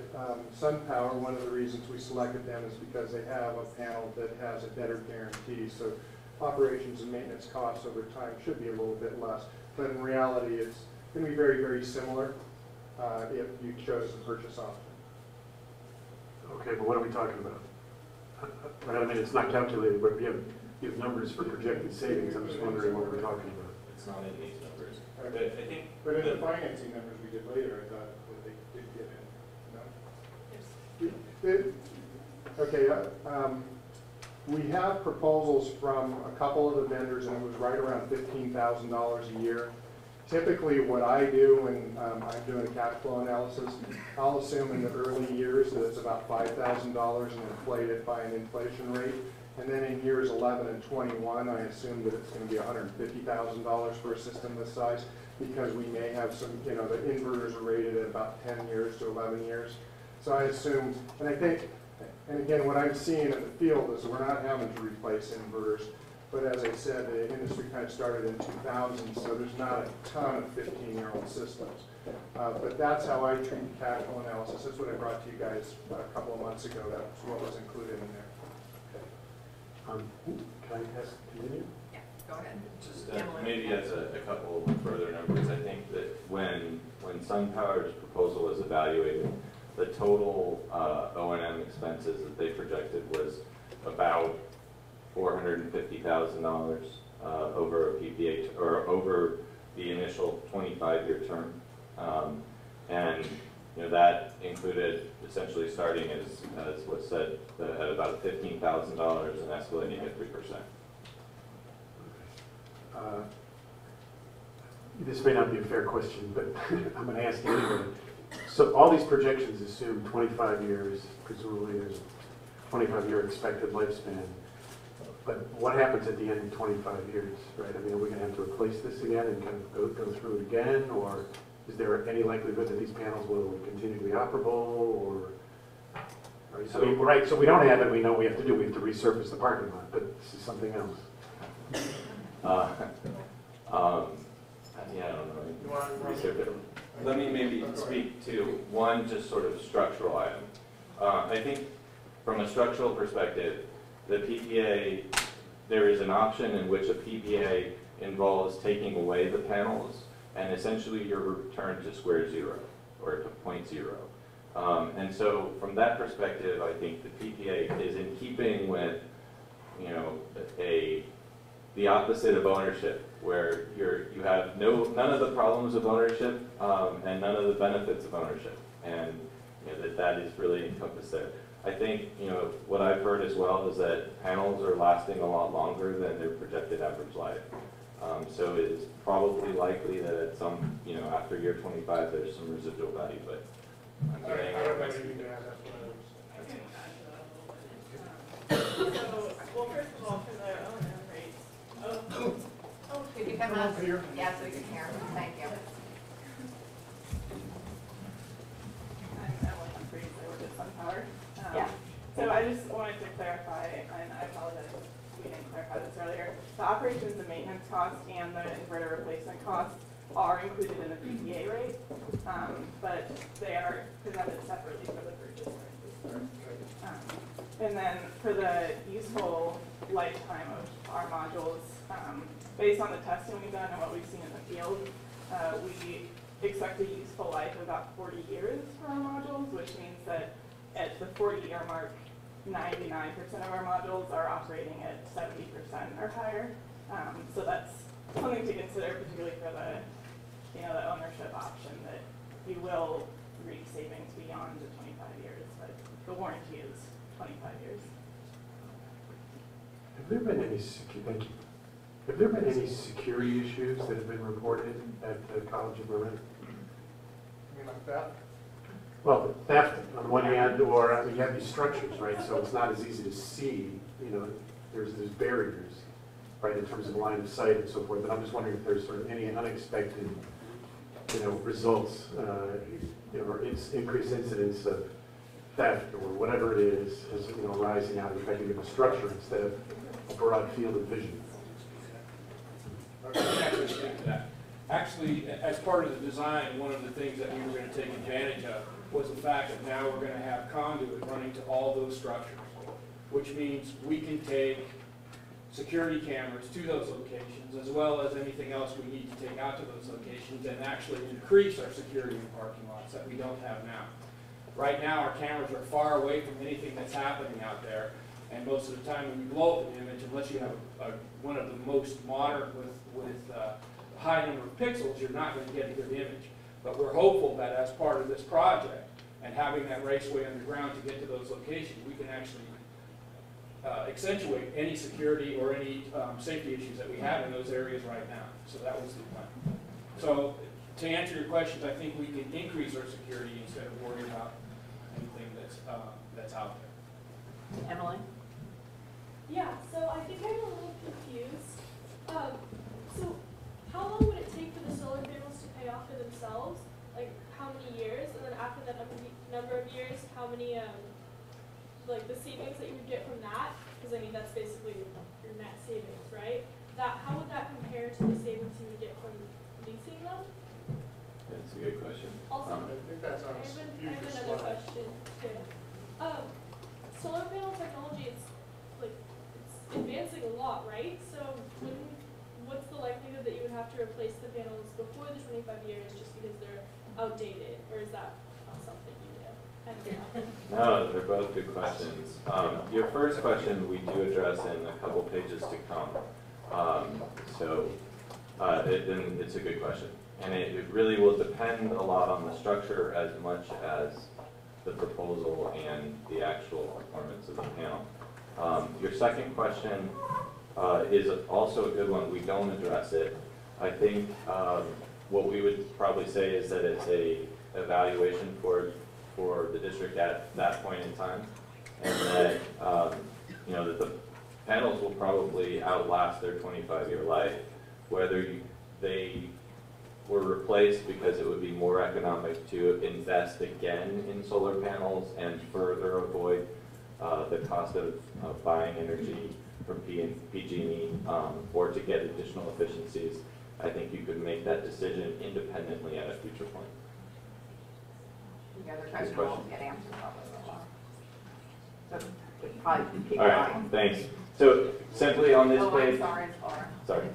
SunPower, one of the reasons we selected them is because they have a panel that has a better guarantee. So operations and maintenance costs over time should be a little bit less. But in reality, it's going to be very, very similar if you chose the purchase option. Okay, but what are we talking about? I mean, it's not calculated, but you have numbers for projected savings. I'm just wondering what we're talking about. It's not in these numbers. Okay. I think But in the financing numbers we did later, I thought that they did get in. No? Okay. We have proposals from a couple of the vendors, and it was right around $15,000 a year. Typically, what I do when I'm doing a cash flow analysis, I'll assume in the early years that it's about $5,000 and inflate it by an inflation rate. And then in years 11 and 21, I assume that it's going to be $150,000 for a system this size, because we may have some, the inverters are rated at about 10 years to 11 years. So I assume, and I think, and again, what I'm seeing in the field is we're not having to replace inverters. But as I said, the industry kind of started in 2000, so there's not a ton of 15-year-old systems. But that's how I treat the cash flow analysis. That's what I brought to you guys a couple of months ago. That's what was included in there. Can I ask, continue? Yeah, go ahead. Just maybe as a couple further numbers, I think that when SunPower's proposal was evaluated, the total O&M expenses that they projected was about $450,000 over a PPA or over the initial 25-year term, and that included essentially starting as was said at about $15,000 and escalating at 3%. This may not be a fair question, but I'm going to ask you anyway. So all these projections assume 25 years, presumably there's a 25-year expected lifespan. But what happens at the end of 25 years, right? I mean, are we going to have to replace this again and kind of go through it again? Or is there any likelihood that these panels will continue to be operable? Or, right? So, right, so we don't have it, we know what we have to do. We have to resurface the parking lot, but this is something else. Yeah, I don't know. Let me maybe speak to one just sort of structural item. I think from a structural perspective, the PPA, there is an option in which a PPA involves taking away the panels, and essentially you're returned to square zero, or to point zero. And so from that perspective, I think the PPA is in keeping with, the opposite of ownership, where you have none of the problems of ownership and none of the benefits of ownership, and that is really encompassed there. I think what I've heard as well is that panels are lasting a lot longer than their projected average life. So it is probably likely that at some after year 25 there's some residual value, but I'm getting well, first of all, for the O&M rates. Could you come up here? Yeah, so we can hear. Thank you. I'm Emily Freeze, I work at SunPower. Yeah. So I just wanted to clarify, and I apologize if we didn't clarify this earlier, the operations and maintenance costs and the inverter replacement costs are included in the PPA rate, but they are presented separately for the purchase prices. And then for the useful lifetime of our modules, based on the testing we've done and what we've seen in the field, we expect a useful life of about 40 years for our modules, which means that at the 40-year mark, 99% of our modules are operating at 70% or higher. So that's something to consider, particularly for the, the ownership option, that you will reap savings beyond the 25 years, but the warranty is 25 years. Have there been any thank you. Have there been any security issues that have been reported at the College of Marin? You mean like that? Well, theft on one hand, or I mean, you have these structures, right? So it's not as easy to see. There's barriers, right, in terms of line of sight and so forth. But I'm just wondering if there's sort of any unexpected, results, or increased incidents of theft or whatever it is, rising out of affecting the structure instead of a broad field of vision. I can actually speak to that. Actually, as part of the design, one of the things that we were going to take advantage of was the fact that now we're going to have conduit running to all those structures, which means we can take security cameras to those locations, as well as anything else we need to take out to those locations, and actually increase our security in parking lots that we don't have now. Right now, our cameras are far away from anything that's happening out there, and most of the time when you blow up an image, unless you have one of the most modern with a high number of pixels, you're not going to get a good image. But we're hopeful that as part of this project, and having that raceway underground to get to those locations, we can actually accentuate any security or any safety issues that we have in those areas right now. So that was the plan. So to answer your questions, I think we can increase our security instead of worrying about anything that's out there. Emily? Yeah, so I think I'm a little confused. So how long would it take for the solar panels to pay off for themselves? Like how many years? And then after that number of years, how many, like the savings that you would get from that? Because I mean, that's basically your net savings, right? How would that compare to the savings you would get from leasing them? That's a good question. Also, I think that's on I have another question too. Solar panel technology, it's advancing a lot, right? So what's the likelihood that you would have to replace the panels before the 25 years just because they're outdated, or is that not something you do? I don't know. No, they're both good questions. Your first question we do address in a couple pages to come. And it's a good question. And it really will depend a lot on the structure as much as the proposal and the actual performance of the panel. Your second question is also a good one. We don't address it. I think what we would probably say is that it's a evaluation for the district at that point in time, and that that the panels will probably outlast their 25-year life. Whether they were replaced because it would be more economic to invest again in solar panels and further avoid the cost of buying energy from PG&E or to get additional efficiencies, I think you could make that decision independently at a future point. The other question won't get answered probably. So probably keep All right, going. thanks. So simply on this page. I'm sorry, Laura. Sorry.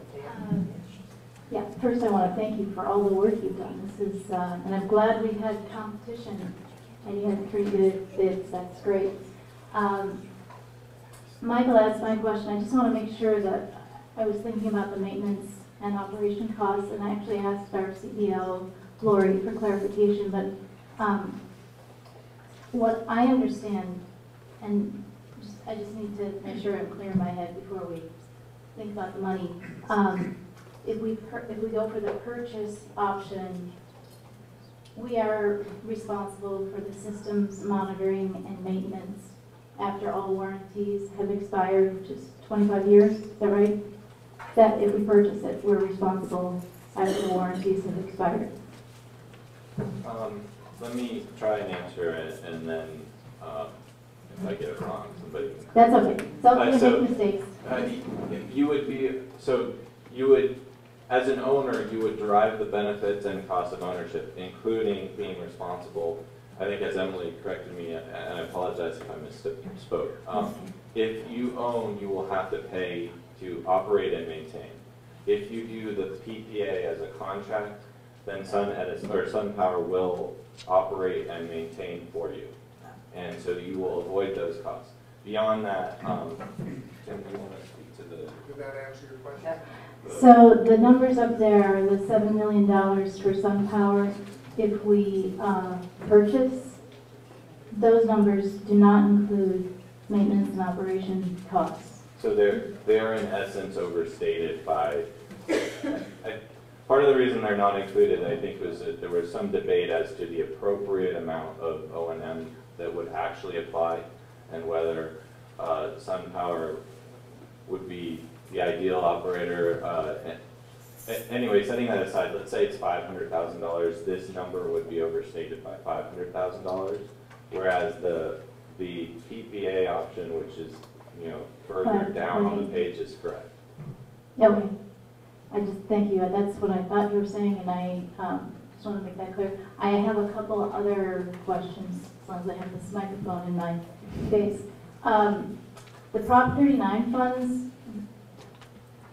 Yeah, first I want to thank you for all the work you've done. This is, and I'm glad we had competition and you had 3 good bids. That's great. Michael asked my question. I just want to make sure that I was thinking about the maintenance and operation costs, and I actually asked our CEO, Lori, for clarification. But what I understand, and I just need to make sure I'm clear in my head before we think about the money. If we go for the purchase option, we are responsible for the systems monitoring and maintenance after all warranties have expired, which is 25 years. Is that right? That if we purchase it, we're responsible after the warranties have expired. Let me try and answer it, and then if I get it wrong, somebody can. That's okay. So we make mistakes. You would as an owner, you would derive the benefits and cost of ownership, including being responsible. I think as Emily corrected me, and I apologize if I misspoke, if you own, you will have to pay to operate and maintain. If you do the PPA as a contract, then SunPower will operate and maintain for you. And so you will avoid those costs. Beyond that, Tim, do you want to speak to the... Did that answer your question? So the numbers up there are the $7 million for SunPower. If we purchase, those numbers do not include maintenance and operation costs. So they're in essence overstated by... Part of the reason they're not included, I think, was that there was some debate as to the appropriate amount of O&M that would actually apply, and whether SunPower would be the ideal operator. Anyway, setting that aside, let's say it's $500,000. This number would be overstated by $500,000, whereas the PPA option, which is further down on the page, is correct. Okay. I just, thank you. That's what I thought you were saying, and I just want to make that clear. I have a couple other questions, as long as I have this microphone in my face. The Prop 39 funds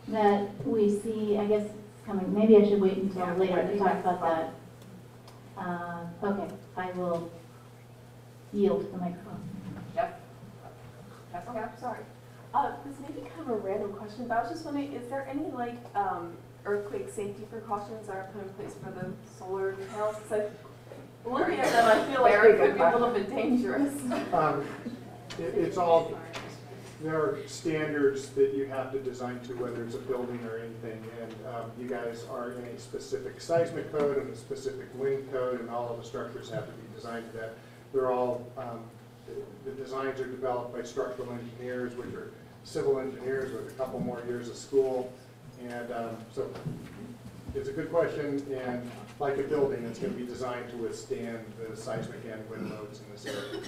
that we see, I guess it's coming, maybe I should wait until later to talk about that. Okay, I will yield the microphone. Yep. Sorry. This may be kind of a random question, but I was just wondering, is there any earthquake safety precautions that are put in place for the solar panels? Because looking at them, I feel like they could be a little bit dangerous. It's all, there are standards that you have to design to, whether it's a building or anything, and you guys are in a specific seismic code and a specific wind code, and all of the structures have to be designed to that. They're all, the designs are developed by structural engineers, which are civil engineers with a couple more years of school, and so it's a good question, and like a building, it's going to be designed to withstand the seismic and wind loads in this area.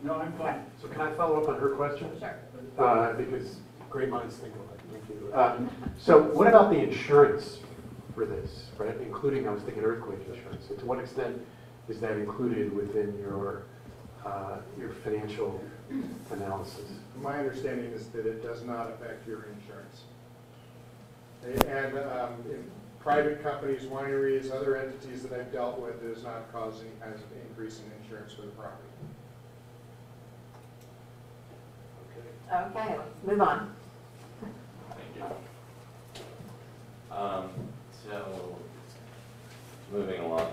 No, I'm fine. So can I follow up on her question? Sure. Because great minds think alike. So what about the insurance for this, right? Including, I was thinking earthquake insurance. So to what extent is that included within your financial analysis? My understanding is that it does not affect your insurance. And in private companies, wineries, other entities that I've dealt with, it has not caused any kinds of increase in insurance for the property. Okay, let's move on. Thank you. So, moving along.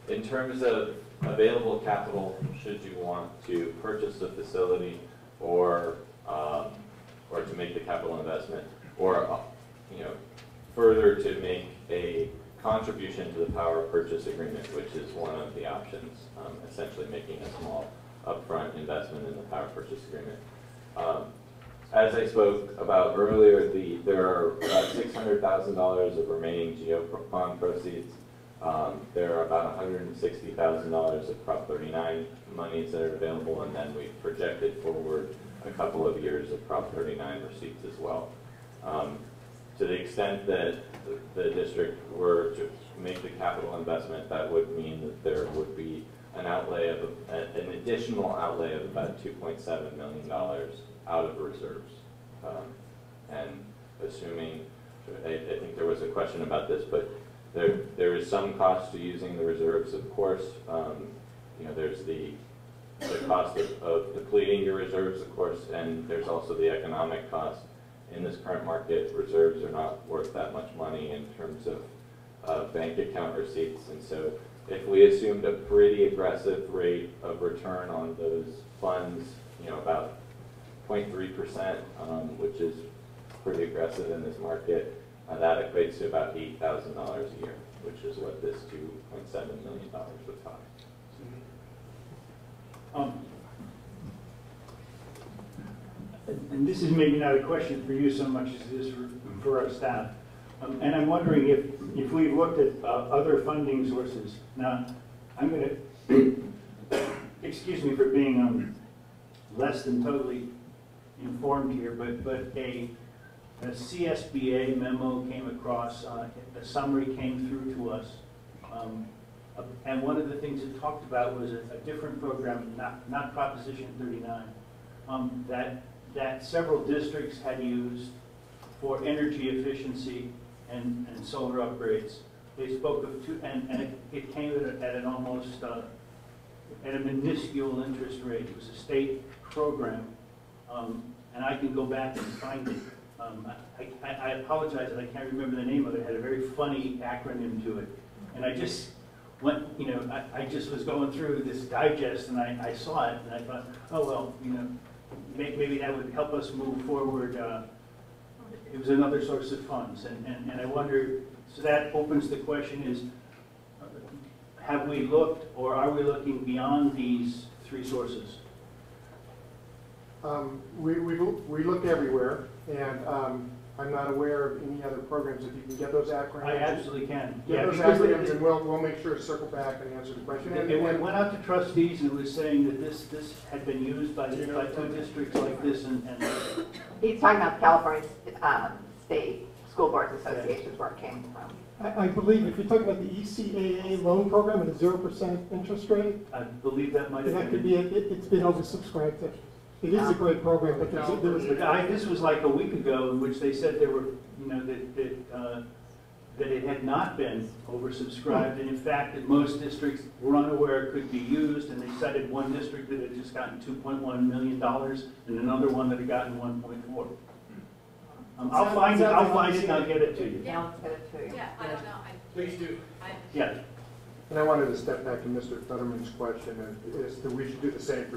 In terms of available capital, should you want to purchase the facility or to make the capital investment, or further to make a contribution to the power purchase agreement, which is one of the options, essentially making a small upfront investment in the power purchase agreement. As I spoke about earlier, there are about $600,000 of remaining GEO proceeds. There are about $160,000 of Prop 39 monies that are available, and then we've projected forward a couple of years of Prop 39 receipts as well. To the extent that the district were to make the capital investment, that would mean that there would be an outlay of an additional outlay of about $2.7 million out of reserves. And assuming, I think there was a question about this, but there is some cost to using the reserves, of course. There's the cost of depleting your reserves, of course, and there's also the economic cost. In this current market, reserves are not worth that much money in terms of bank account receipts, and so if we assumed a pretty aggressive rate of return on those funds, about 0.3%, which is pretty aggressive in this market, that equates to about $8,000 a year, which is what this $2.7 million would cost. And this is maybe not a question for you so much as it is for our staff. And I'm wondering if we've looked at other funding sources. Now, I'm going to, excuse me for being less than totally informed here, but a CSBA memo came across, a summary came through to us. And one of the things it talked about was a different program, not Proposition 39, that several districts had used for energy efficiency and solar upgrades. They spoke of two, and it came at an almost, at a minuscule interest rate. It was a state program, and I can go back and find it. I apologize that I can't remember the name of it. It had a very funny acronym to it. And I just went, I just was going through this digest and I saw it and I thought, oh, well, maybe that would help us move forward. It was another source of funds. And I wonder, so that opens the question is, have we looked or are we looking beyond these three sources? We look everywhere, and I'm not aware of any other programs. If you can get those acronyms. I absolutely can. Get those acronyms, and we'll make sure to circle back and answer the question. It went out to trustees and was saying that this had been used by two districts like this, and he's talking about the California State School Boards Associations where it came from. I believe if you're talking about the ECAA loan program at a 0% interest rate, I believe that might have been. that could be it's been oversubscribed. It is a great program, but there was this was like a week ago in which they said there were, that it had not been oversubscribed, and in fact that most districts were unaware it could be used, and they cited one district that had just gotten $2.1 million and another one that had gotten 1.4. I'll find it and I'll get it to you. Yeah, let's get it to you. Yeah, I don't know. Please do. Yeah. And I wanted to step back to Mr. Fetterman's question, and is that we should do the same for